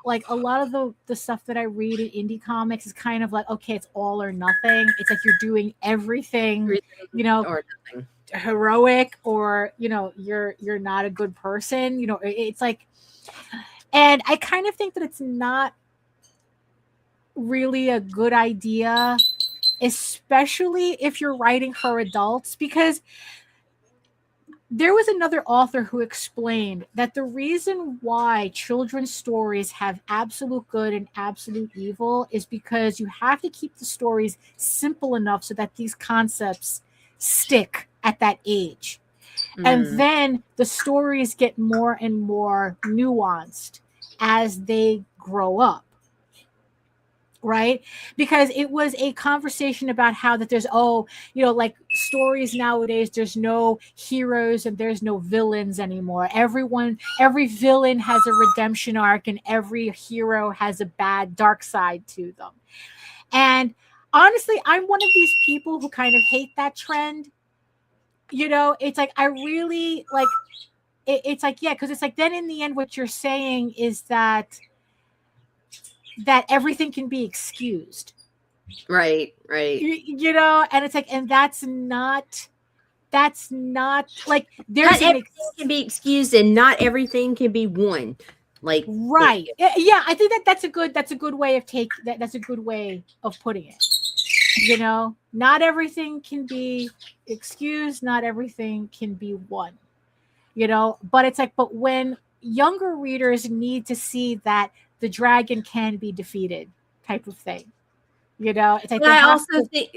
like a lot of the stuff that I read in indie comics is kind of like, okay, it's all or nothing. It's like you're doing everything, or nothing. Heroic, or you're not a good person. It's like, and I kind of think that it's not really a good idea, especially if you're writing for adults, because there was another author who explained that the reason why children's stories have absolute good and absolute evil is because you have to keep the stories simple enough so that these concepts stick at that age. And then the stories get more and more nuanced as they grow up. Right? Because it was a conversation about how that there's, like stories nowadays, there's no heroes and there's no villains anymore. Every villain has a redemption arc and every hero has a bad dark side to them. And honestly, I'm one of these people who kind of hate that trend. It's like, I really like it's like, yeah, because it's like, then in the end, what you're saying is that everything can be excused. Right. And it's like, and that's not like, there's not everything can be excused and not everything can be won. Like, right. Yeah, I think that's a good way of that's a good way of putting it. Not everything can be excused, not everything can be won. But it's like, but when younger readers need to see that the dragon can be defeated, type of thing. It's like, I also think,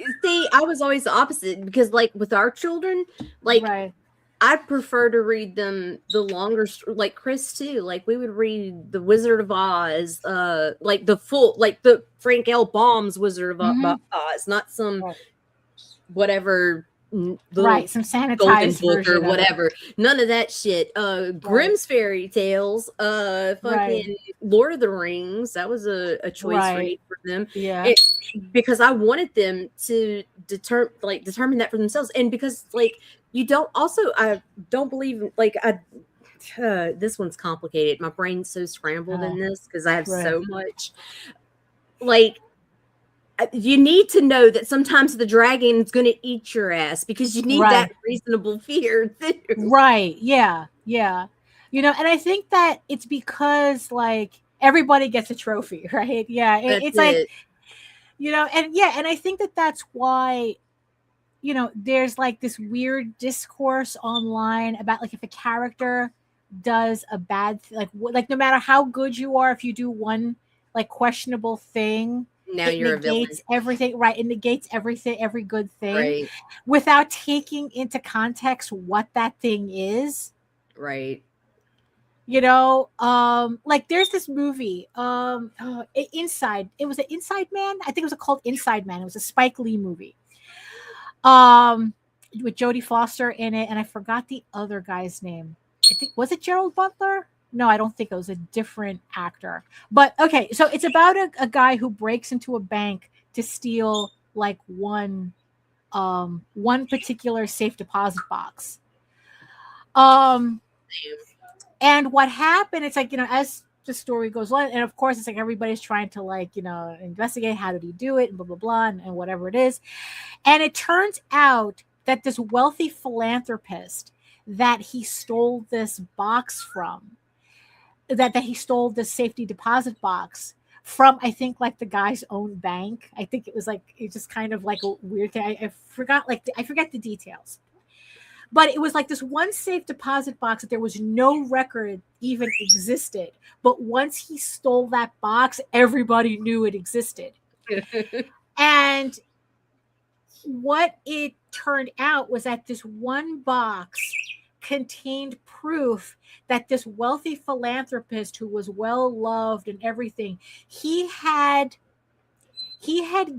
I was always the opposite, because like with our children, like, right. I prefer to read them the longer, like Chris too. Like, we would read The Wizard of Oz, like the full, like the Frank L. Baum's Wizard of Oz, not some whatever. Right, some sanitized book or whatever. None of that shit. Grimm's fairy tales, fucking Lord of the Rings. That was a choice read for them. Yeah, because I wanted them to determine that for themselves, and because like you don't. Also, I don't believe like this one's complicated. My brain's so scrambled in this because I have so much. Like, you need to know that sometimes the dragon is going to eat your ass, because you need that reasonable fear too. Right. Yeah. Yeah. And I think that it's because like everybody gets a trophy, right? Yeah. It's like, and I think that that's why, there's like this weird discourse online about like, if a character does a bad, like no matter how good you are, if you do one like questionable thing, now it you're negates a villain. Everything, right? It negates everything, every good thing, right, without taking into context what that thing is. Right. Like there's this movie, Inside. It was an Inside Man. I think it was called Inside Man. It was a Spike Lee movie. With Jodie Foster in it, and I forgot the other guy's name. I think, was it Gerald Butler? No, I don't think it was a different actor. But okay, so it's about a guy who breaks into a bank to steal like one particular safe deposit box. And what happened, it's like, you know, as the story goes on, and of course it's like everybody's trying to like, you know, investigate how did he do it and blah blah blah and whatever it is. And it turns out that this wealthy philanthropist that he stole this box from, that he stole this safety deposit box from, I think like the guy's own bank. I think it was like, it's just kind of like a weird thing. I forgot, like I forget the details, but it was like this one safe deposit box that there was no record even existed. But once he stole that box, everybody knew it existed. And what it turned out was that this one box contained proof that this wealthy philanthropist who was well loved and everything, he had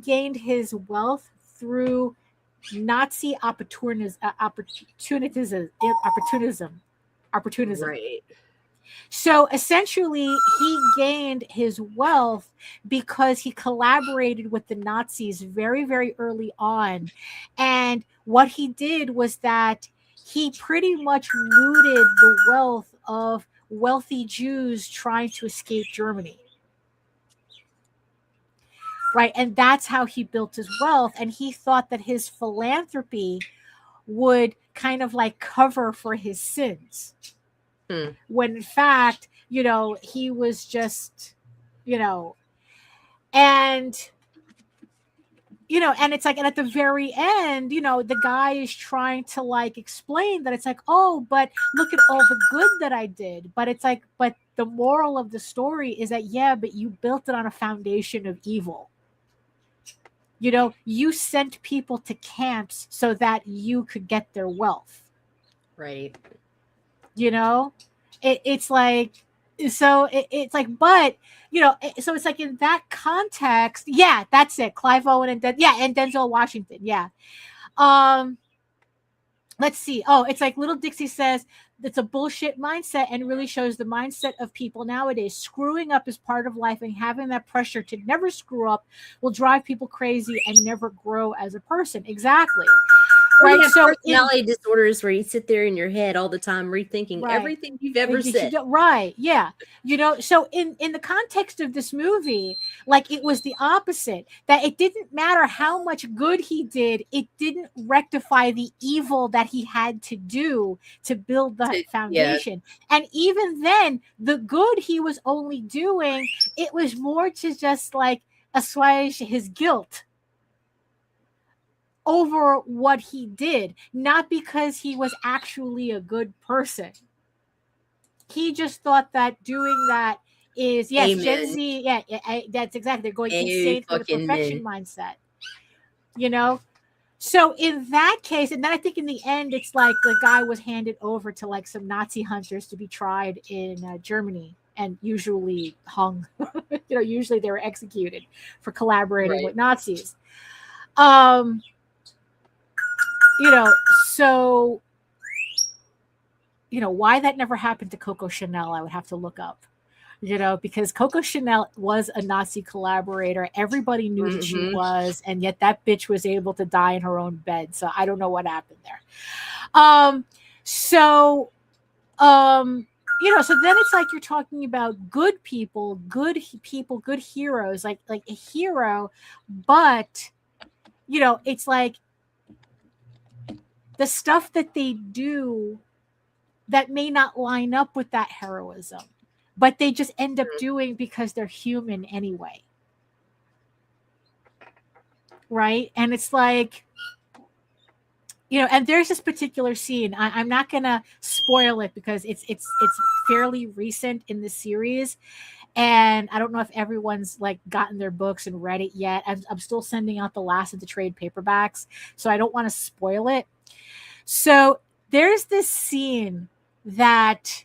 gained his wealth through Nazi opportunism. Right. So essentially, he gained his wealth because he collaborated with the Nazis very, very early on. And what he did was that he pretty much looted the wealth of wealthy Jews trying to escape Germany. Right. And that's how he built his wealth. And he thought that his philanthropy would kind of like cover for his sins. When in fact, you know, he was just, you know, and it's like, and at the very end, you know, the guy is trying to like explain that it's like, oh, but look at all the good that I did. But it's like, but the moral of the story is that, yeah, but you built it on a foundation of evil. You know, you sent people to camps so that you could get their wealth. Right. You know, it's like, so it's like, but, you know, so it's like in that context, yeah, that's it. Clive Owen and Denzel Washington. Yeah. Let's see. Oh, it's like Little Dixie says, it's a bullshit mindset and really shows the mindset of people nowadays. Screwing up is part of life, and having that pressure to never screw up will drive people crazy and never grow as a person. Exactly. Right. So personality disorders where you sit there in your head all the time rethinking everything you've ever said. Right. Yeah. You know, so in the context of this movie, like it was the opposite, that it didn't matter how much good he did. It didn't rectify the evil that he had to do to build that foundation. Yeah. And even then, the good he was only doing, it was more to just like assuage his guilt over what he did, not because he was actually a good person. He just thought that doing that is, yes, Amen. Gen Z, yeah, that's exactly, they're going insane for the perfection mindset, you know? So in that case, and then I think in the end, it's like the guy was handed over to like some Nazi hunters to be tried in Germany and usually hung. You know, usually they were executed for collaborating with Nazis. You know, so, you know, why that never happened to Coco Chanel, I would have to look up, you know, because Coco Chanel was a Nazi collaborator. Everybody knew that she was, and yet that bitch was able to die in her own bed. So I don't know what happened there. You know, so then it's like you're talking about good people, good heroes, like a hero, but, you know, it's like, the stuff that they do that may not line up with that heroism, but they just end up doing because they're human anyway. Right? And it's like, you know, and there's this particular scene. I'm not going to spoil it because it's fairly recent in the series. And I don't know if everyone's like gotten their books and read it yet. I'm still sending out the last of the trade paperbacks, so I don't want to spoil it. So there's this scene that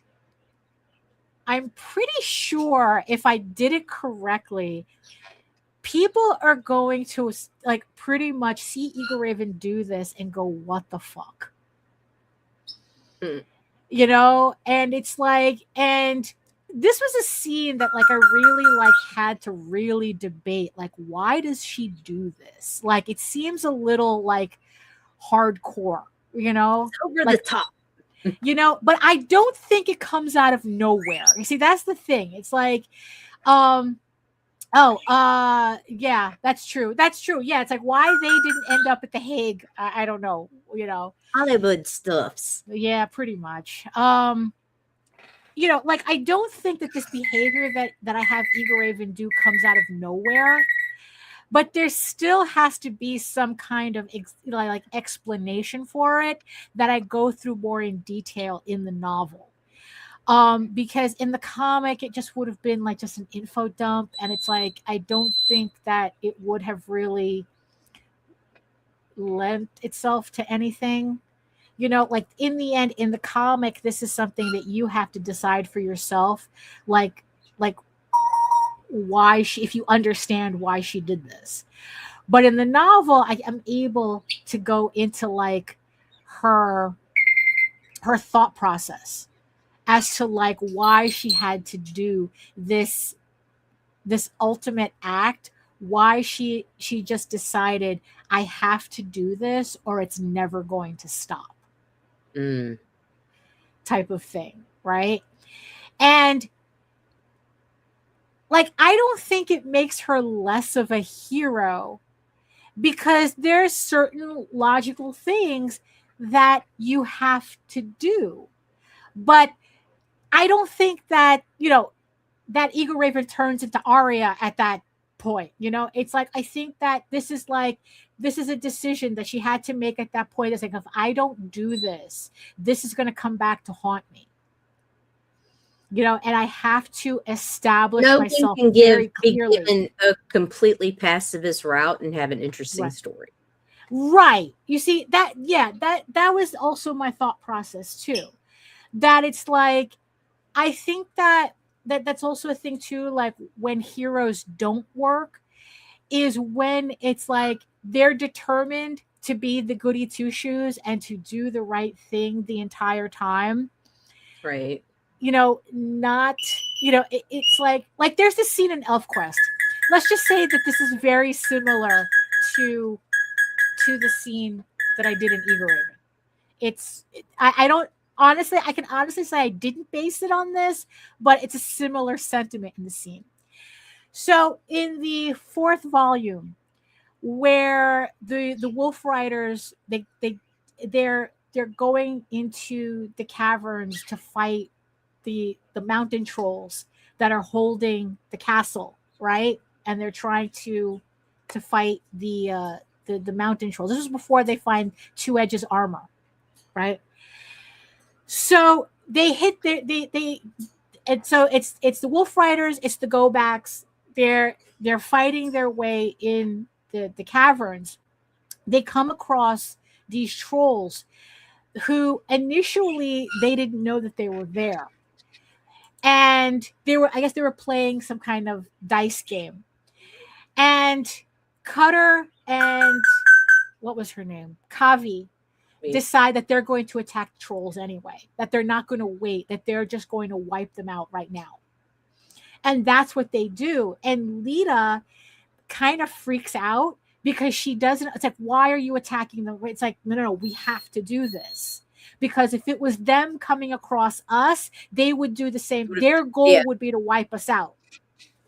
I'm pretty sure, if I did it correctly, people are going to like pretty much see Eagle Raven do this and go, what the fuck? You know, and it's like, and this was a scene that like I really like had to really debate, like, why does she do this? Like, it seems a little like hardcore, you know, it's over like, the top, you know, but I don't think it comes out of nowhere. You see, that's the thing. It's like, yeah, that's true. That's true. Yeah, it's like why they didn't end up at the Hague. I don't know, you know. Hollywood stuffs. Yeah, pretty much. You know, like I don't think that this behavior that I have Eagle Raven do comes out of nowhere, but there still has to be some kind of like explanation for it that I go through more in detail in the novel. Because in the comic it just would have been like just an info dump, and it's like I don't think that it would have really lent itself to anything. You know, like in the end, in the comic, this is something that you have to decide for yourself, like why she, if you understand why she did this. But in the novel, I am able to go into like her thought process as to like why she had to do this ultimate act, why she just decided I have to do this or it's never going to stop. Type of thing, right? And like I don't think it makes her less of a hero, because there's certain logical things that you have to do. But I don't think that, you know, that Eagle Raven turns into Arya at that point. You know, it's like I think that this is a decision that she had to make at that point. It's like, if I don't do this, this is going to come back to haunt me. You know, and I have to establish myself very clearly. Given a completely pacifist route and have an interesting story. Right. You see that? Yeah, that was also my thought process too. That it's like, I think that's also a thing too. Like when heroes don't work, is when it's like they're determined to be the goody two shoes and to do the right thing the entire time. Right. You know, not, you know, it's like there's this scene in ElfQuest. Let's just say that this is very similar to the scene that I did in Eagle Raven. I don't honestly, I can honestly say I didn't base it on this, but it's a similar sentiment in the scene. So in the 4th volume, where the Wolf Riders they're going into the caverns to fight the mountain trolls that are holding the castle, right? And they're trying to fight the mountain trolls. This is before they find Two Edge's armor, right? So they hit they and so it's the Wolf Riders, it's the Go Backs. They're fighting their way in the caverns. They come across these trolls who initially they didn't know that they were there. And I guess they were playing some kind of dice game. And Cutter and what was her name? Kavi decide that they're going to attack trolls anyway, that they're not going to wait, that they're just going to wipe them out right now. And that's what they do. And Lita kind of freaks out because she doesn't, it's like, why are you attacking them? It's like, no, we have to do this. Because if it was them coming across us, they would do the same. Their goal would be to wipe us out.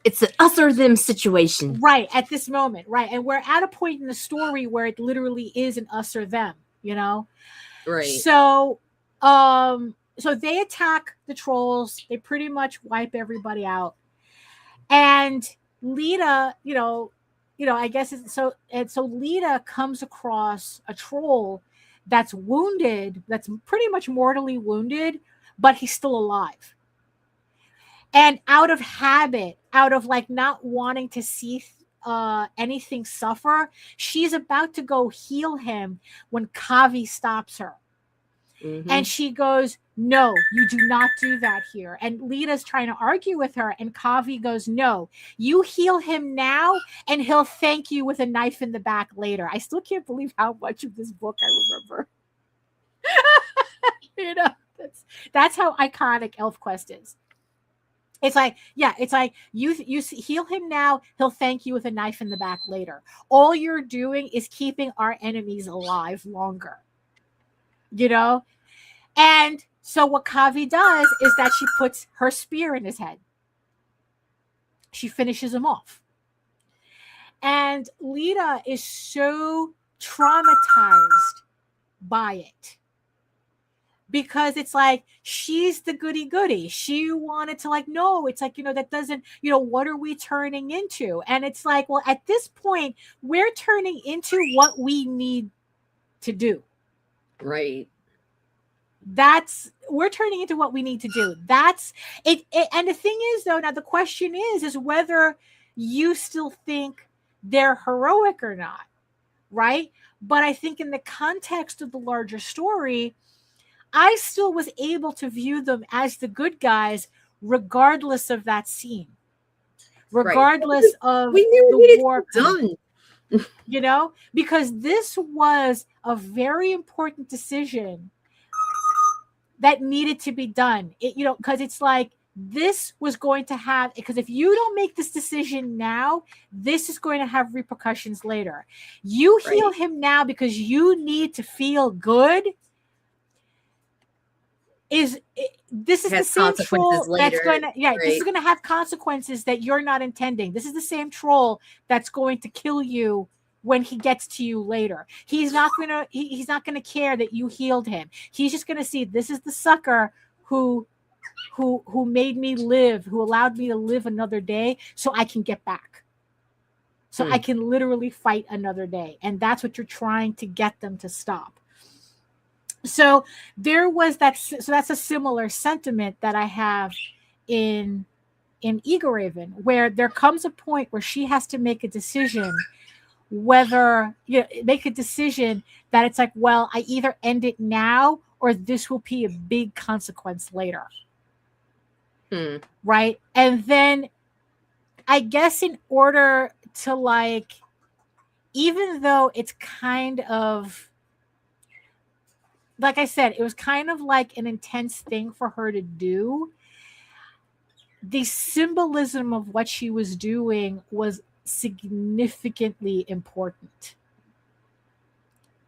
It's an us or them situation. Right, at this moment, right. And we're at a point in the story where it literally is an us or them, you know? Right. So so they attack the trolls. They pretty much wipe everybody out. And Lita, you know, I guess it's so Lita comes across a troll that's wounded, that's pretty much mortally wounded, but he's still alive. And out of habit, out of like not wanting to see anything suffer, she's about to go heal him when Kavi stops her. Mm-hmm. And she goes, no, you do not do that here. And Lita's trying to argue with her, and Kavi goes, no, you heal him now and he'll thank you with a knife in the back later. I still can't believe how much of this book I remember. You know, that's how iconic ElfQuest is. It's like, yeah, it's like you heal him now, he'll thank you with a knife in the back later. All you're doing is keeping our enemies alive longer. You know? And so what Kavi does is that she puts her spear in his head. She finishes him off. And Lita is so traumatized by it. Because it's like, she's the goody. She wanted to like, no, it's like, that doesn't, what are we turning into? And it's like, well, at this point, we're turning into what we need to do. Right. We're turning into what we need to do. That's it. And the thing is, though, now the question is whether you still think they're heroic or not. Right. But I think in the context of the larger story, I still was able to view them as the good guys, regardless of that scene, regardless of the war. Done. Because this was a very important decision that needed to be done. Because it's like, this was going to have, because if you don't make this decision now, this is going to have repercussions later. You heal him now because you need to feel good. This is the same troll that's going to, this is going to have consequences that you're not intending. This is the same troll that's going to kill you when he gets to you later. He's not going to care that you healed him. He's just going to see, this is the sucker who made me live, who allowed me to live another day so I can get back. So I can literally fight another day. And that's what you're trying to get them to stop. So there was that. So that's a similar sentiment that I have in Eagle Raven, where there comes a point where she has to make a decision, make a decision that it's like, well, I either end it now or this will be a big consequence later. Right. And then I guess in order to like, even though it's kind of, like I said, it was kind of like an intense thing for her to do. The symbolism of what she was doing was significantly important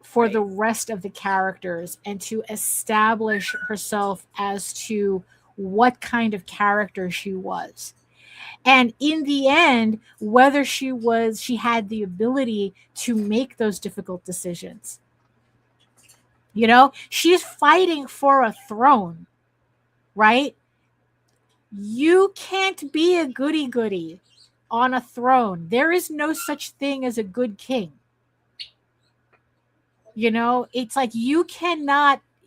for the rest of the characters and to establish herself as to what kind of character she was. And in the end, whether she had the ability to make those difficult decisions. She's fighting for a throne, right? You can't be a goody on a throne. There is no such thing as a good king. It's like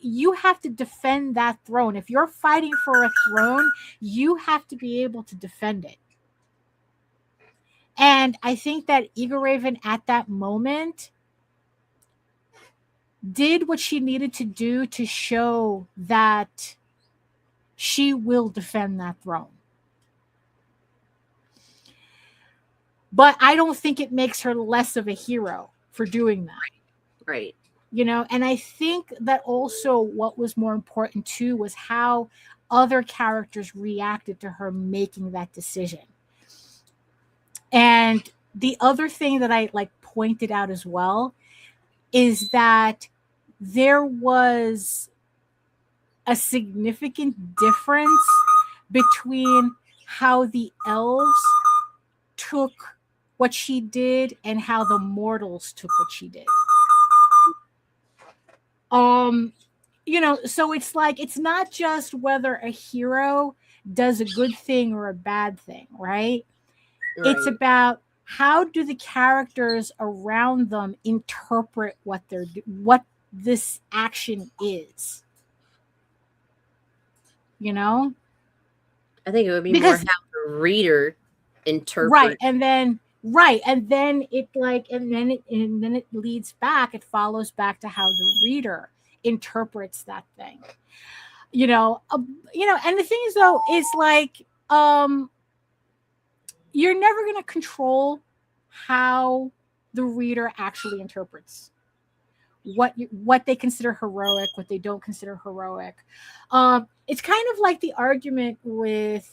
you have to defend that throne. If you're fighting for a throne, you have to be able to defend it. And I think that Eagle Raven at that moment did what she needed to do to show that she will defend that throne. But I don't think it makes her less of a hero for doing that. Right. And I think that also what was more important too was how other characters reacted to her making that decision. And the other thing that I pointed out as well is that there was a significant difference between how the elves took what she did and how the mortals took what she did. So it's like, it's not just whether a hero does a good thing or a bad thing, right? It's about how do the characters around them interpret what this action is. I think it would be more how the reader interprets. Right, and then it leads back. It follows back to how the reader interprets that thing. And the thing is though, is like you're never going to control how the reader actually interprets what they consider heroic, what they don't consider heroic. It's kind of like the argument with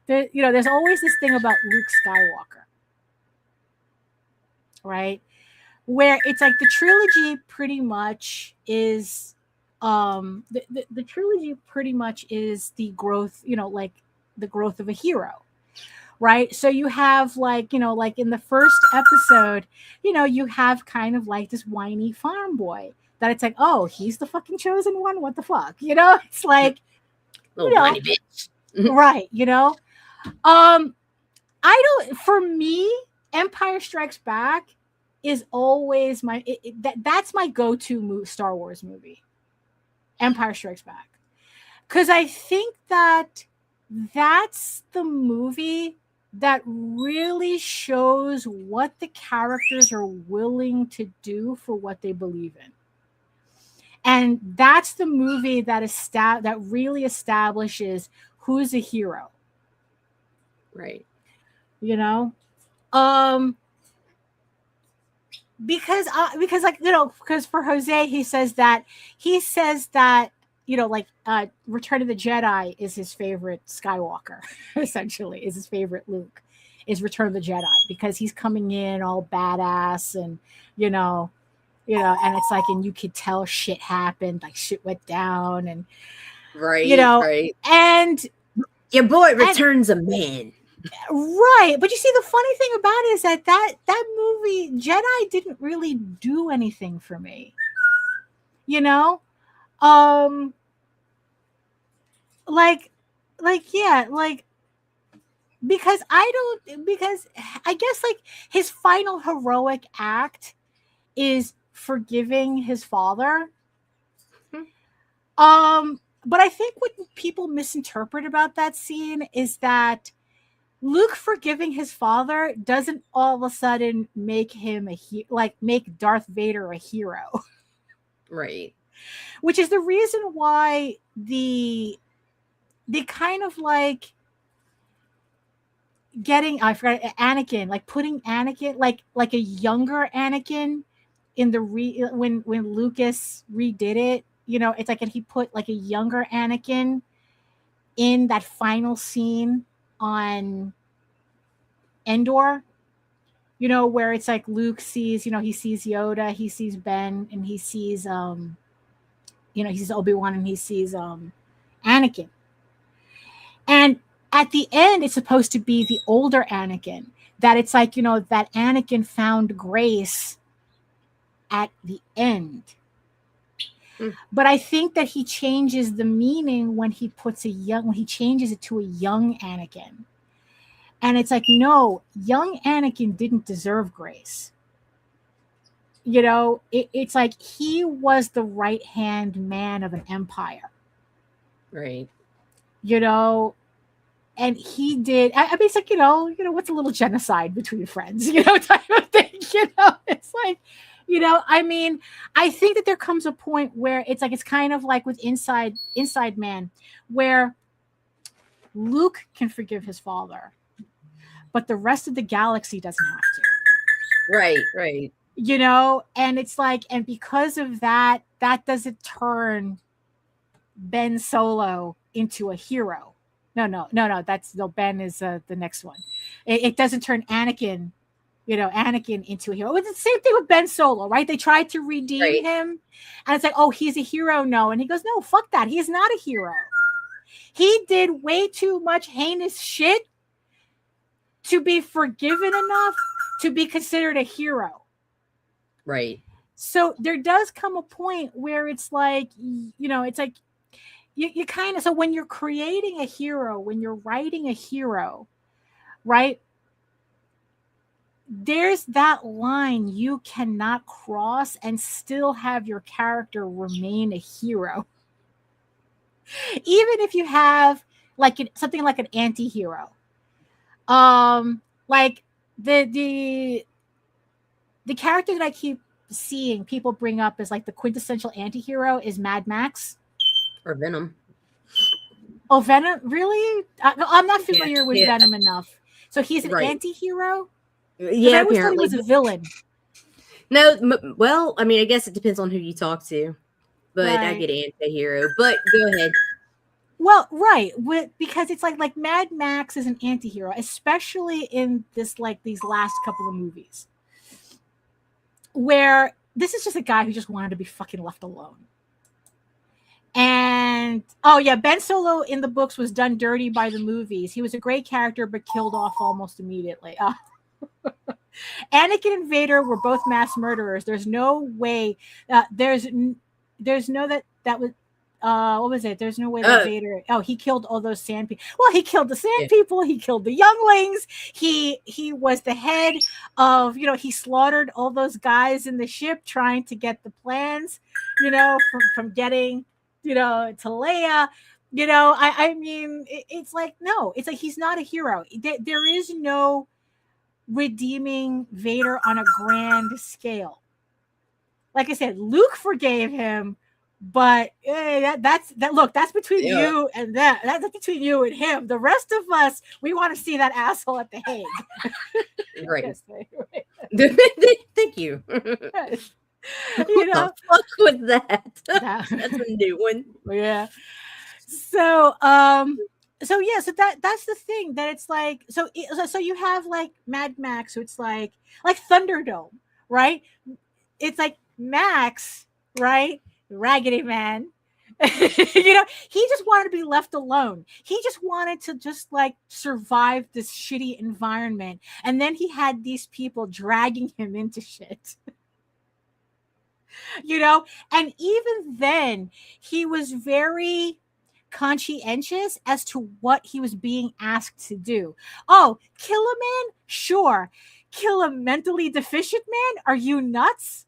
there's always this thing about Luke Skywalker, right? Where it's like the trilogy pretty much is, the trilogy pretty much is the growth, like the growth of a hero, right? So you have like, like in the first episode, you have kind of like this whiny farm boy that it's like, oh, he's the fucking chosen one. What the fuck? It's like, little whiny bitch. Right. For me, Empire Strikes Back is always that's my go-to Star Wars movie. Empire Strikes Back. Because I think that's the movie that really shows what the characters are willing to do for what they believe in. And that's the movie that really establishes who's a hero. Right. Because for Jose, he says that Return of the Jedi is his favorite Skywalker, essentially, is his favorite Luke, is Return of the Jedi, because he's coming in all badass and, and it's like, and you could tell shit happened, like shit went down and, right. And your boy returns a man. Right. But you see, the funny thing about it is that movie, Jedi, didn't really do anything for me. Because I guess like his final heroic act is forgiving his father. But I think what people misinterpret about that scene is that Luke forgiving his father doesn't all of a sudden make him make Darth Vader a hero. Right. Which is the reason why they kind of like getting, I forgot, Anakin, like putting Anakin, like a younger Anakin in the when Lucas redid it, it's like, and he put like a younger Anakin in that final scene on Endor, where it's like Luke sees, he sees Yoda, he sees Ben, and he sees he sees Obi-Wan, and he sees Anakin. And at the end, it's supposed to be the older Anakin, that it's like, that Anakin found grace at the end. But I think that he changes the meaning when he changes it to a young Anakin. And it's like, no, young Anakin didn't deserve grace. It's like he was the right-hand man of an empire. Right. And he did, I mean, it's like, what's a little genocide between friends, type of thing, it's like, I mean, I think that there comes a point where it's like, it's kind of like with Inside Man, where Luke can forgive his father, but the rest of the galaxy doesn't have to. Right. And it's like, and because of that doesn't turn Ben Solo into a hero. No. Ben is the next one. It doesn't turn Anakin into a hero. It's the same thing with Ben Solo, right? They tried to redeem him, and it's like, oh, he's a hero, no. And he goes, no, fuck that. He's not a hero. He did way too much heinous shit to be forgiven enough to be considered a hero. Right. So there does come a point where it's like, it's like you kind of, so when you're creating a hero, when you're writing a hero, right? There's that line you cannot cross and still have your character remain a hero. Even if you have something like an anti-hero. Like the character that I keep seeing people bring up as like the quintessential anti-hero is Mad Max. Or Venom. Oh, Venom? Really? I'm not familiar with Venom enough. So he's an anti-hero? Yeah, I always thought he was a villain. No, well, I mean, I guess it depends on who you talk to. But I get anti-hero. But go ahead. Well, right, because it's like Mad Max is an anti-hero, especially in this like these last couple of movies, where this is just a guy who just wanted to be fucking left alone. And oh yeah, Ben Solo in the books was done dirty by the movies. He was a great character, but killed off almost immediately. Anakin and Vader were both mass murderers. There's no way. There's no that was. What was it? There's no way that Vader. Oh, he killed all those sand people. Well, he killed the sand people. He killed the younglings. He was the head of. He slaughtered all those guys in the ship trying to get the plans. From getting. To Leia. I mean, it's like no. It's like he's not a hero. There is no redeeming Vader on a grand scale. Like I said, Luke forgave him, but that's between you and that. That's between you and him. The rest of us, we want to see that asshole at the Hague. Right. Thank you. Fuck with that. That's a new one. Yeah. So that's the thing that it's like so you have like Mad Max, so it's like Thunderdome, right? It's like Max, right? Raggedy Man. He just wanted to be left alone. He just wanted to just like survive this shitty environment, and then he had these people dragging him into shit. And even then he was very conscientious as to what he was being asked to do. Oh, kill a man? Sure. Kill a mentally deficient man? Are you nuts?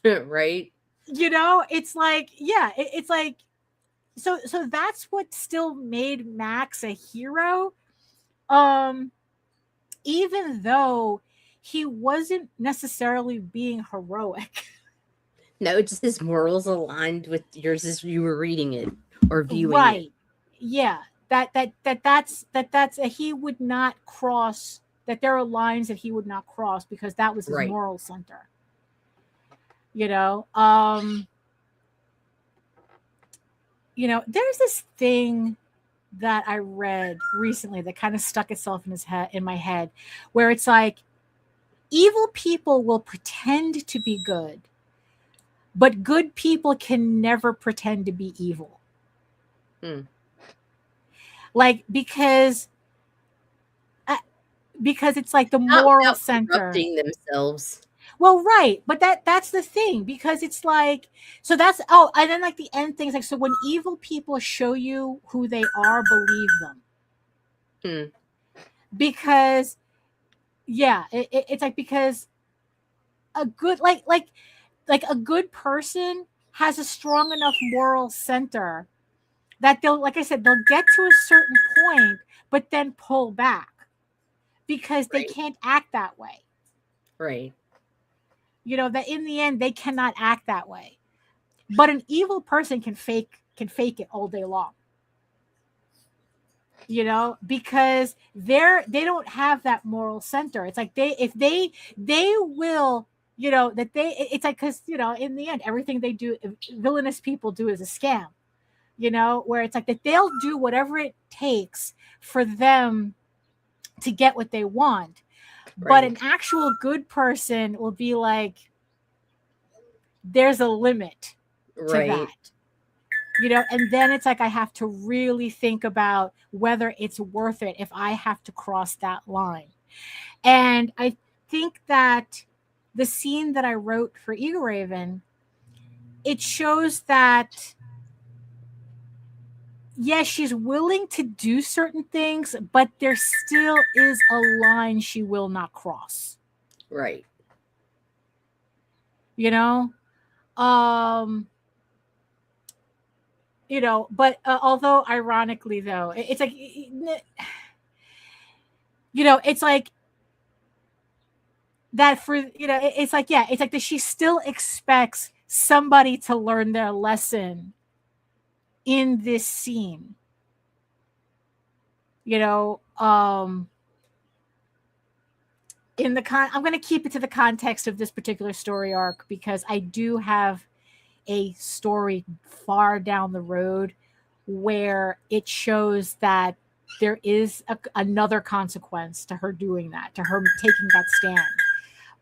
Right. It's like, yeah, it's like, so that's what still made Max a hero. Even though he wasn't necessarily being heroic. No, just his morals aligned with yours as you were reading it or viewing right. it. Yeah. That's he would not cross, that there are lines that he would not cross because that was his moral center. There's this thing that I read recently that kind of stuck itself in my head, where it's like evil people will pretend to be good, but good people can never pretend to be evil. Like, because it's like the moral center. Corrupting themselves. Well, right. But that's the thing, because it's like, so that's, and then like the end things, like, so when evil people show you who they are, believe them. Because, yeah, it's like, because a good, like a good person has a strong enough moral center that they'll, like I said, they'll get to a certain point, but then pull back because they can't act that way. Right. That in the end, they cannot act that way. But an evil person can fake it all day long. Because they don't have that moral center. It's like they will, it's like, because, in the end, everything they do, villainous people do is a scam, where it's like that they'll do whatever it takes for them to get what they want. Right. But an actual good person will be like, there's a limit to that. And then it's like, I have to really think about whether it's worth it if I have to cross that line. And I think that the scene that I wrote for Eagle Raven, it shows that, yes, she's willing to do certain things, but there still is a line she will not cross. Right. But although ironically though, it's like, it's like that for, it's like, yeah, it's like that she still expects somebody to learn their lesson in this scene. I'm going to keep it to the context of this particular story arc, because I do have a story far down the road where it shows that there is another consequence to her doing that, to her taking that stand.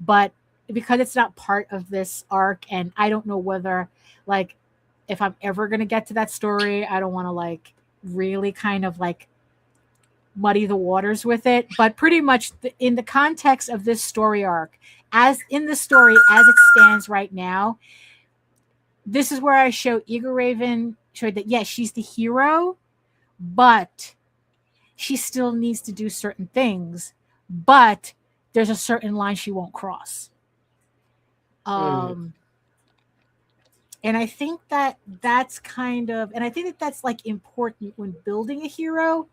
But because it's not part of this arc, and I don't know whether, like, if I'm ever going to get to that story, I don't want to, like, really kind of, like, muddy the waters with it. But pretty much in the context of this story arc, as in the story as it stands right now, this is where I show Eagle Raven showed that, yes, she's the hero, but she still needs to do certain things, but there's a certain line she won't cross. And I think that that's kind of, and I think that that's, like, important when building a hero,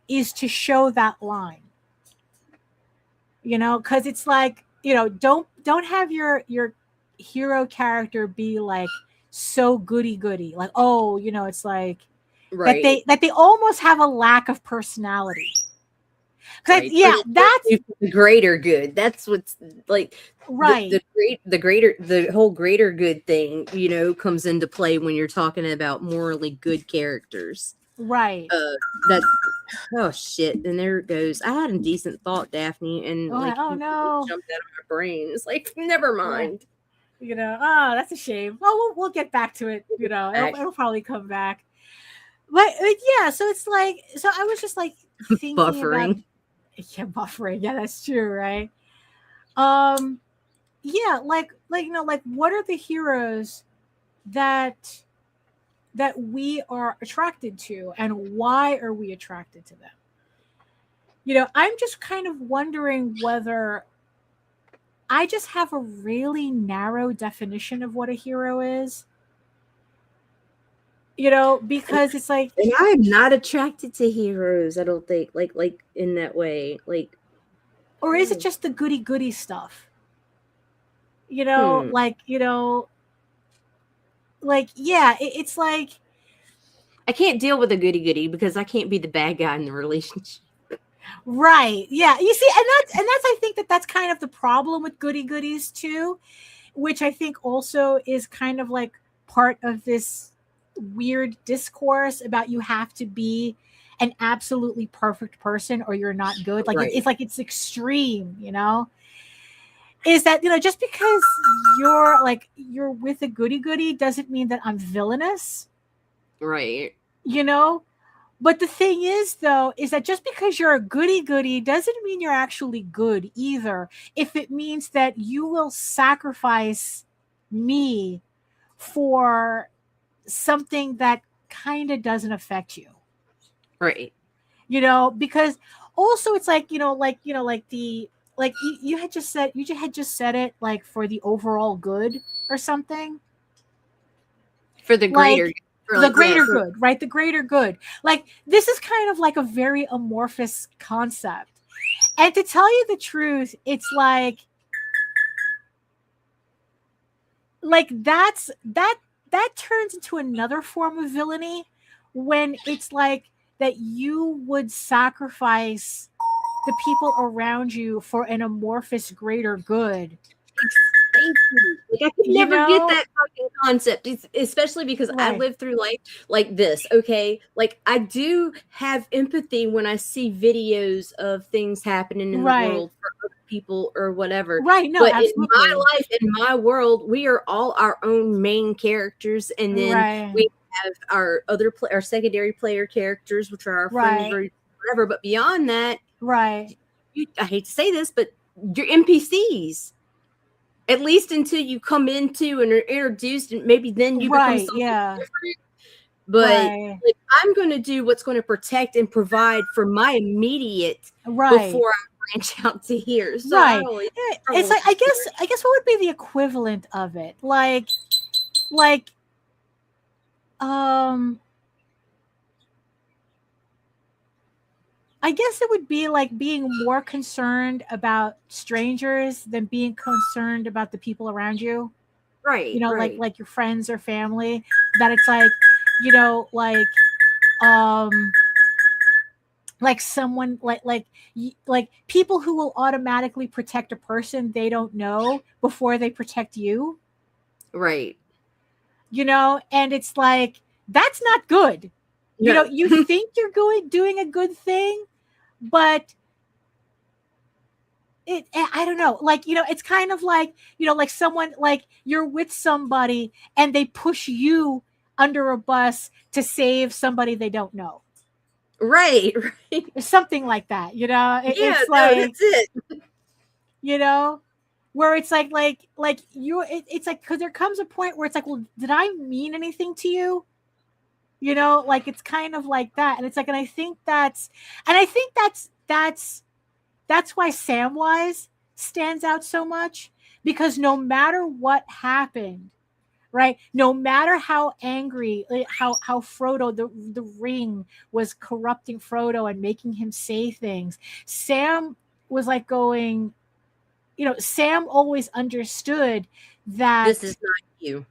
is to show that line, you know, because it's like, you know, don't have your hero character be, like, so goody, like, oh, you know, it's like that they almost have a lack of personality. Right. That's the greater good. That's what's, like, right. The whole greater good thing, you know, comes into play when you're talking about morally good characters. Right. Oh shit! And there it goes. I had a decent thought, Daphne, and no, jumped out of my brain. It's like, never mind. You know, that's a shame. Well, we'll get back to it. You know, it'll probably come back. But yeah, so it's like, so I was just, like, thinking buffering. Buffering. Yeah, that's true, right? Yeah, like you know, like, what are the heroes that we are attracted to, and why are we attracted to them? You know, I'm just kind of wondering whether I just have a really narrow definition of what a hero is. You know, because it's like, and I'm not attracted to heroes, I don't think, like in that way, like, or is it just the goody stuff? You know, like, you know, like, yeah, it's like, I can't deal with a goody because I can't be the bad guy in the relationship. Right. Yeah. You see, and that's I think that's kind of the problem with goodies too, which I think also is kind of like part of this weird discourse about you have to be an absolutely perfect person or you're not good. Like, it's like, it's extreme, you know, is that, you know, just because you're with a goody doesn't mean that I'm villainous. Right. You know, but the thing is, though, is that just because you're a goody doesn't mean you're actually good either. If it means that you will sacrifice me for something that kind of doesn't affect you. Right. You know, because also it's like, like you had just said it, like, for the overall good or something. For the greater good. The greater good, right? The greater good. Like, this is kind of like a very amorphous concept. And to tell you the truth, it's like that turns into another form of villainy when it's like that you would sacrifice the people around you for an amorphous greater good. Thank you. Like, I could never get that fucking concept, especially because I live through life like this. Okay, like, I do have empathy when I see videos of things happening in the world for other people or whatever. Right. No, but absolutely. In my life, in my world, we are all our own main characters, and then we have our our secondary player characters, which are our friends or whatever. But beyond that, I hate to say this, but you're NPCs. At least until you come into and are introduced, and maybe then you become something different. But like, I'm going to do what's going to protect and provide for my immediate before I branch out to here. So it's like, I guess what would be the equivalent of it? Like I guess it would be like being more concerned about strangers than being concerned about the people around you. Right. You know, like your friends or family. That it's like, you know, like someone like people who will automatically protect a person they don't know before they protect you. Right. You know, and it's like that's not good. You No. know, you think you're doing a good thing, but I don't know, like, you know, it's kind of like, you know, like someone, like you're with somebody and they push you under a bus to save somebody they don't know. Right. Or something like that, you know? It's no, like, that's it. you know, where it's like you, it's like, because there comes a point where it's like, well, did I mean anything to you? You know, like it's kind of like that. And it's like, and I think that's why Samwise stands out so much, because no matter what happened, right? No matter how angry, how Frodo, the ring was corrupting Frodo and making him say things, Sam was like going, you know, Sam always understood that This is not you.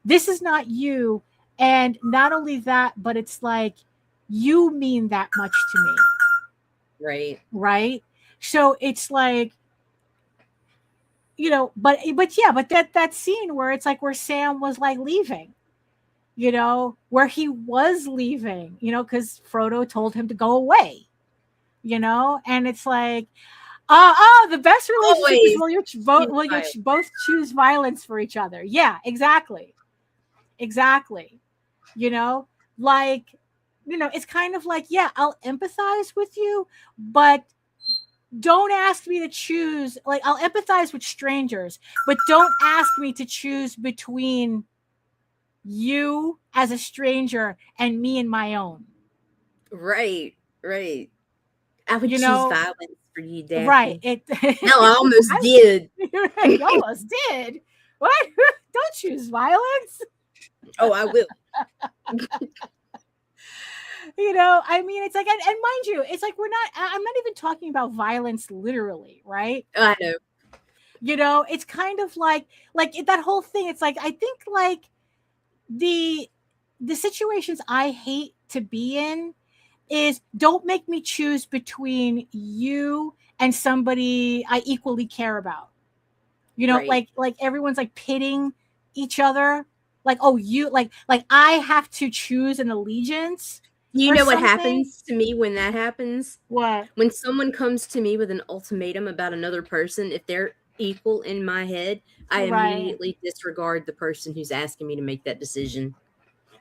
This is not you. And not only that, but it's like, you mean that much to me. Right. Right. So it's like, you know, but that scene where it's like, where Sam was like leaving, you know, where he was leaving, you know, because Frodo told him to go away, you know, and it's like, the best relationship is will you both choose violence for each other. Yeah, exactly. You know, like, you know, it's kind of like, yeah, I'll empathize with you, but don't ask me to choose. Like, I'll empathize with strangers, but don't ask me to choose between you as a stranger and me and my own. Right. I would choose violence for you, Daphne. Right. No, I almost did. You almost did. What? Don't choose violence. Oh, I will. You know, I mean, it's like, and mind you, it's like, I'm not even talking about violence literally, right? I know. You know, it's kind of like that whole thing. It's like, I think like the situations I hate to be in is, don't make me choose between you and somebody I equally care about. You know, right. like everyone's like pitting each other. Like, oh, you like I have to choose an allegiance. You know what happens to me when that happens? What? When someone comes to me with an ultimatum about another person, if they're equal in my head, I immediately disregard the person who's asking me to make that decision.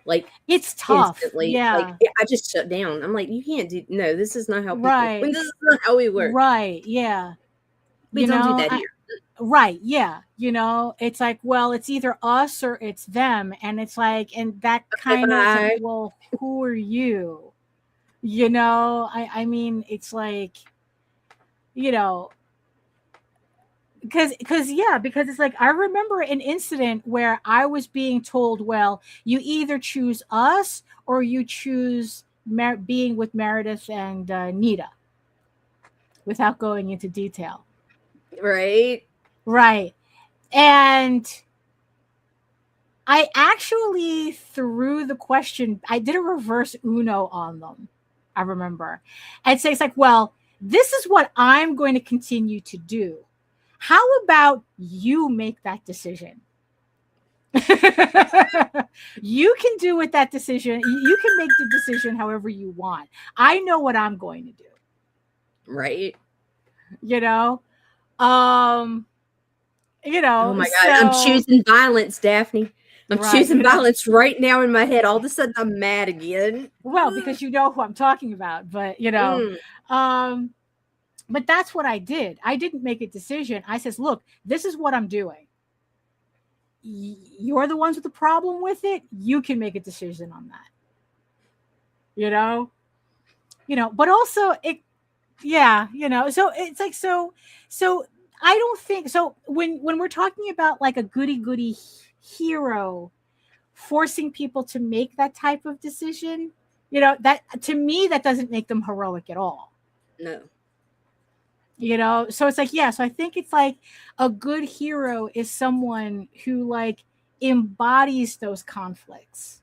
Like, it's tough. Instantly. Yeah. Like, I just shut down. I'm like, you can't do, no, this is not how people, right. This is not how we work. Right. Yeah. We don't do that here. Right. Yeah. You know, it's like, well, it's either us or it's them. And it's like, and that kind of, like, well, who are you? You know, I mean, it's like, you know, because it's like, I remember an incident where I was being told, well, you either choose us or you choose being with Meredith and Nita, without going into detail. Right. And I actually threw the question, I did a reverse Uno on them, I remember. I'd say, it's like, well, this is what I'm going to continue to do. How about you make that decision? You can do with that decision. You can make the decision however you want. I know what I'm going to do. Right. You know? You know, oh my God, I'm choosing violence, Daphne. I'm choosing violence right now in my head. All of a sudden, I'm mad again. Well, because you know who I'm talking about, but you know, but that's what I did. I didn't make a decision. I says, look, this is what I'm doing. You're the ones with the problem with it. You can make a decision on that. You know, but also yeah, you know, so it's like, so I don't think so. When we're talking about like a goody hero forcing people to make that type of decision, you know, that to me, that doesn't make them heroic at all. No. You know, so it's like, yeah, so I think it's like a good hero is someone who like embodies those conflicts,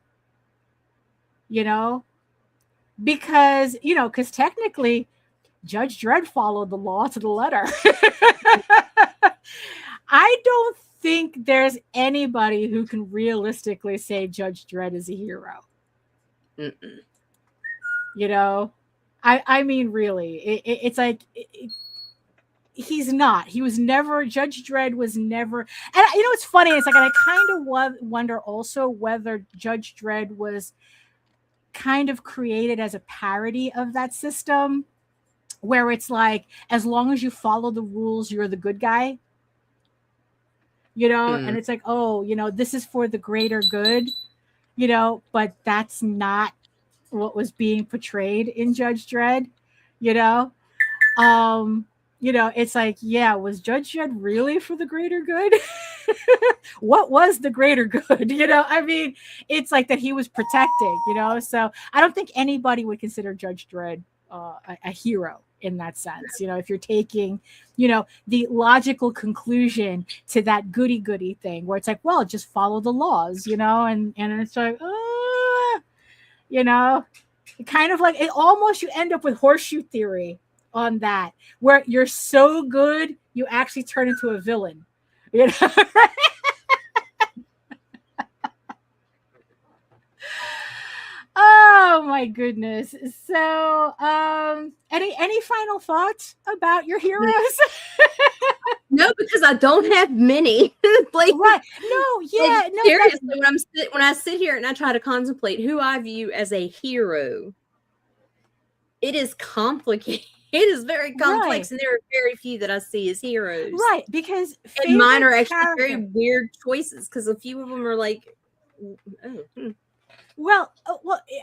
you know, because technically Judge Dredd followed the law to the letter. I don't think there's anybody who can realistically say Judge Dredd is a hero. Mm-mm. You know, I mean, really, it's like he's not. He was never. Judge Dredd was never. And you know, it's funny. It's like, and I kind of wonder also whether Judge Dredd was kind of created as a parody of that system, where it's like, as long as you follow the rules, you're the good guy. You know, and it's like, oh, you know, this is for the greater good. You know, but that's not what was being portrayed in Judge Dredd. You know, you know, it's like, yeah, was Judge Dredd really for the greater good? What was the greater good? You know, I mean, it's like that he was protecting, you know, so I don't think anybody would consider Judge Dredd a hero in that sense. You know, if you're taking, you know, the logical conclusion to that goody thing where it's like, well, just follow the laws, you know, and it's like, you know, kind of like, it almost, you end up with horseshoe theory on that, where you're so good you actually turn into a villain, you know. Oh my goodness. So any final thoughts about your heroes? No, because I don't have many. Like, right. No, yeah, like, no. Seriously, when I sit here and I try to contemplate who I view as a hero, it is complicated. It is very complex, and there are very few that I see as heroes. Right, because and mine are actually very weird choices, because a few of them are like, well,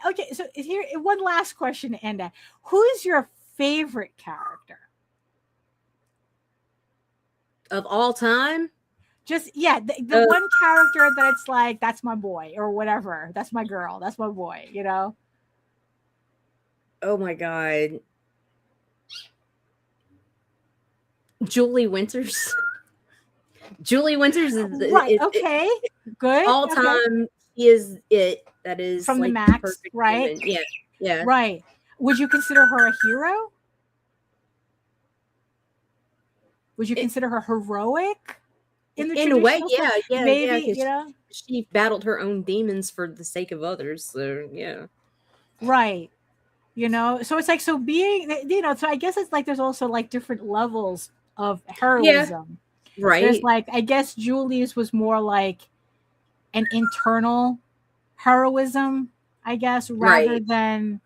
okay. So here, one last question to end at: who is your favorite character of all time? Just the one character that it's like, that's my boy, or whatever. That's my girl. That's my boy. You know. Oh my god. Julie Winters. Julie Winters is right. Okay, good. All time, she is it. That is from like the Max, right? Woman. Yeah, right. Would you consider her a hero? Would you consider her heroic? In a way, yeah, maybe, you know, she battled her own demons for the sake of others. So yeah, right. You know, so it's like, so being, you know, so I guess it's like there's also like different levels of heroism. Yeah, right. There's like, I guess Julie's was more like an internal heroism, I guess, rather than,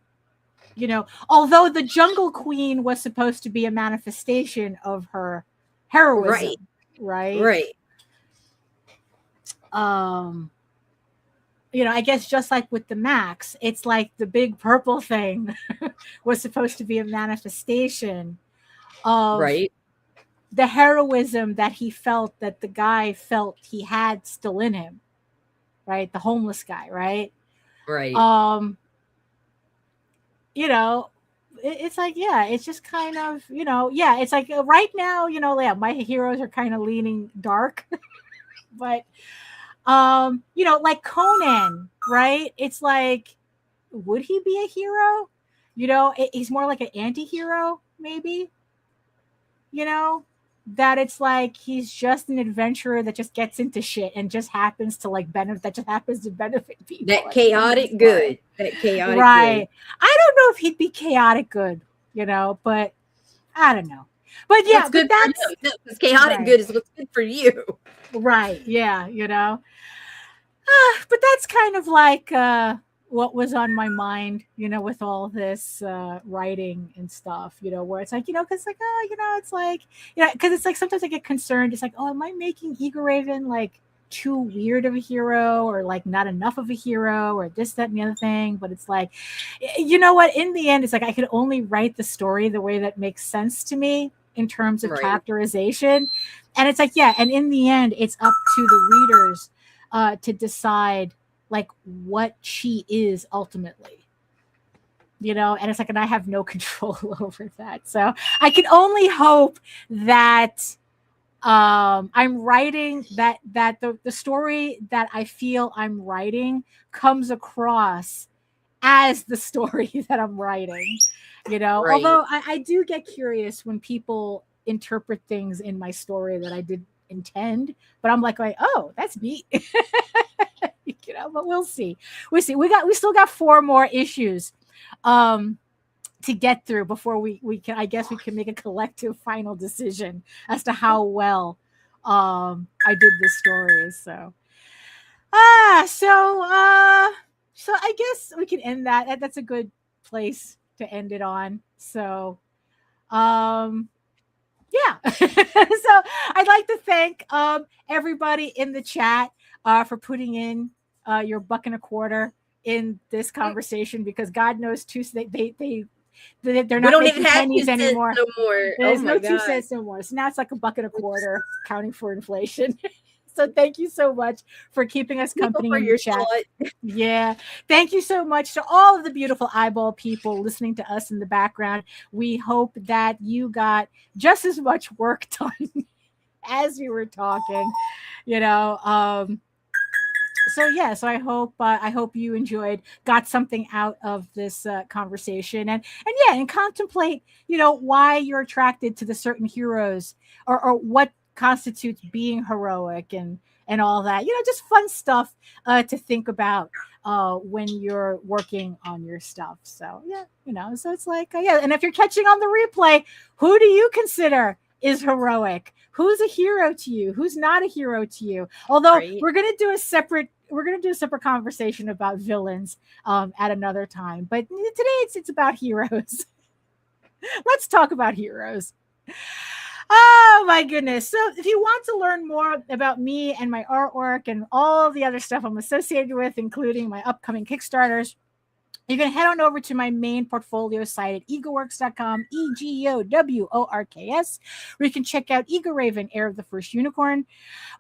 you know, although the Jungle Queen was supposed to be a manifestation of her heroism, right? You know, I guess just like with the Max, it's like the big purple thing was supposed to be a manifestation of the heroism that he felt, that the guy felt he had still in him, right? The homeless guy, right? You know, it's like, yeah, it's just kind of, you know, yeah, it's like right now, you know, yeah, my heroes are kind of leaning dark, but you know, like Conan, right? It's like, would he be a hero? You know, he's more like an anti-hero, maybe. You know, that it's like he's just an adventurer that just gets into shit and just happens to like benefit. That just happens to benefit people. That chaotic good. That chaotic right. good. I don't know if he'd be chaotic good, you know, but I don't know. But yeah, what's good for you. No, chaotic good is what's good for you. Right. Yeah. You know. But that's kind of like what was on my mind, you know, with all this writing and stuff, you know, where it's like, you know, because like, oh, you know, it's like, you know, because it's like sometimes I get concerned. It's like, oh, am I making Eager Raven like too weird of a hero, or like not enough of a hero, or this, that, and the other thing? But it's like, you know what? In the end, it's like I could only write the story the way that makes sense to me in terms of characterization. And it's like, yeah, and in the end, it's up to the readers to decide like what she is ultimately, you know. And it's like, and I have no control over that, so I can only hope that I'm writing that the story that I feel I'm writing comes across as the story that I'm writing, you know. Although I do get curious when people interpret things in my story that I did intend, but I'm like, oh, that's neat. but we'll see. We still got 4 more issues to get through before we can, I guess we can make a collective final decision as to how well I did this story. So so I guess we can end that. That's a good place to end it on. So yeah. So I'd like to thank everybody in the chat for putting in your $1.25 in this conversation, because God knows they're not making pennies anymore. There's no 2 cents no more. So now it's like $1.25, counting for inflation. So thank you so much for keeping us company in your chat. Yeah. Thank you so much to all of the beautiful eyeball people listening to us in the background. We hope that you got just as much work done as we were talking, So I hope you enjoyed, got something out of this conversation, and contemplate, why you're attracted to the certain heroes, or what constitutes being heroic, and all that, just fun stuff to think about when you're working on your stuff. So so it's like and if you're catching on the replay, who do you consider is heroic? Who's a hero to you? Who's not a hero to you? Although we're gonna do a separate conversation about villains at another time. But today it's about heroes. Let's talk about heroes. Oh my goodness. So if you want to learn more about me and my artwork and all the other stuff I'm associated with, including my upcoming Kickstarters, you can head on over to my main portfolio site at egoworks.com, EGOWORKS, where you can check out Ego Raven, Heir of the First Unicorn.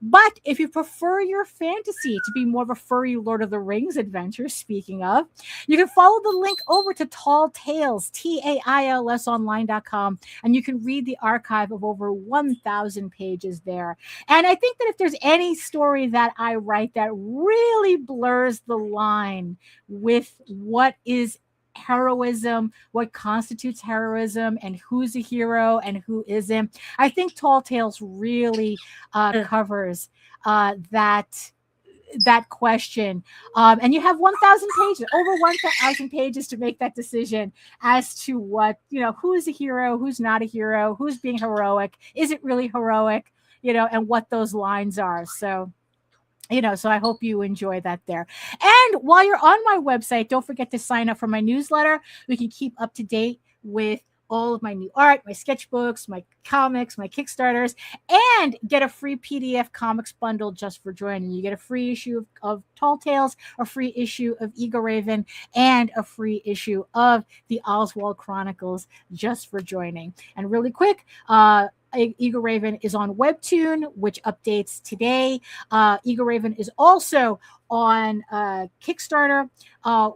But if you prefer your fantasy to be more of a furry Lord of the Rings adventure, speaking of, you can follow the link over to Tall Tales, TAILS online.com, and you can read the archive of over 1,000 pages there. And I think that if there's any story that I write that really blurs the line with what is heroism, what constitutes heroism, and who's a hero and who isn't, I think Tall Tales really covers that question. And you have 1,000 pages, over 1,000 pages to make that decision as to what, who is a hero, who's not a hero, who's being heroic, is it really heroic, and what those lines are. So so I hope you enjoy that there. And while you're on my website, don't forget to sign up for my newsletter. We can keep up to date with all of my new art, my sketchbooks, my comics, my Kickstarters, and get a free PDF comics bundle just for joining. You get a free issue of Tall Tales, a free issue of Ego Raven, and a free issue of the Oswald Chronicles just for joining. And really quick, Ego Raven is on Webtoon, which updates today. Ego Raven is also on Kickstarter,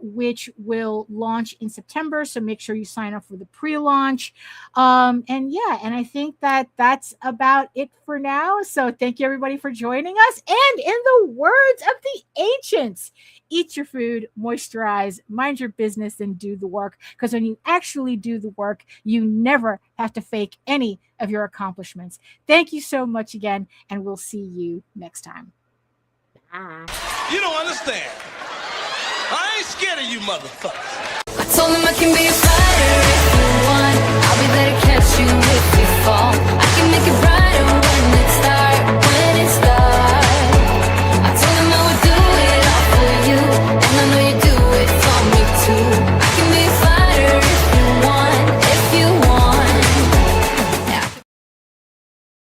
which will launch in September. So make sure you sign up for the pre-launch. And I think that that's about it for now. So thank you everybody for joining us. And in the words of the ancients, eat your food, moisturize, mind your business, and do the work. Because when you actually do the work, you never have to fake any of your accomplishments. Thank you so much again, and we'll see you next time. Bye. You don't understand. I ain't scared of you motherfuckers. I told him I can be a fighter.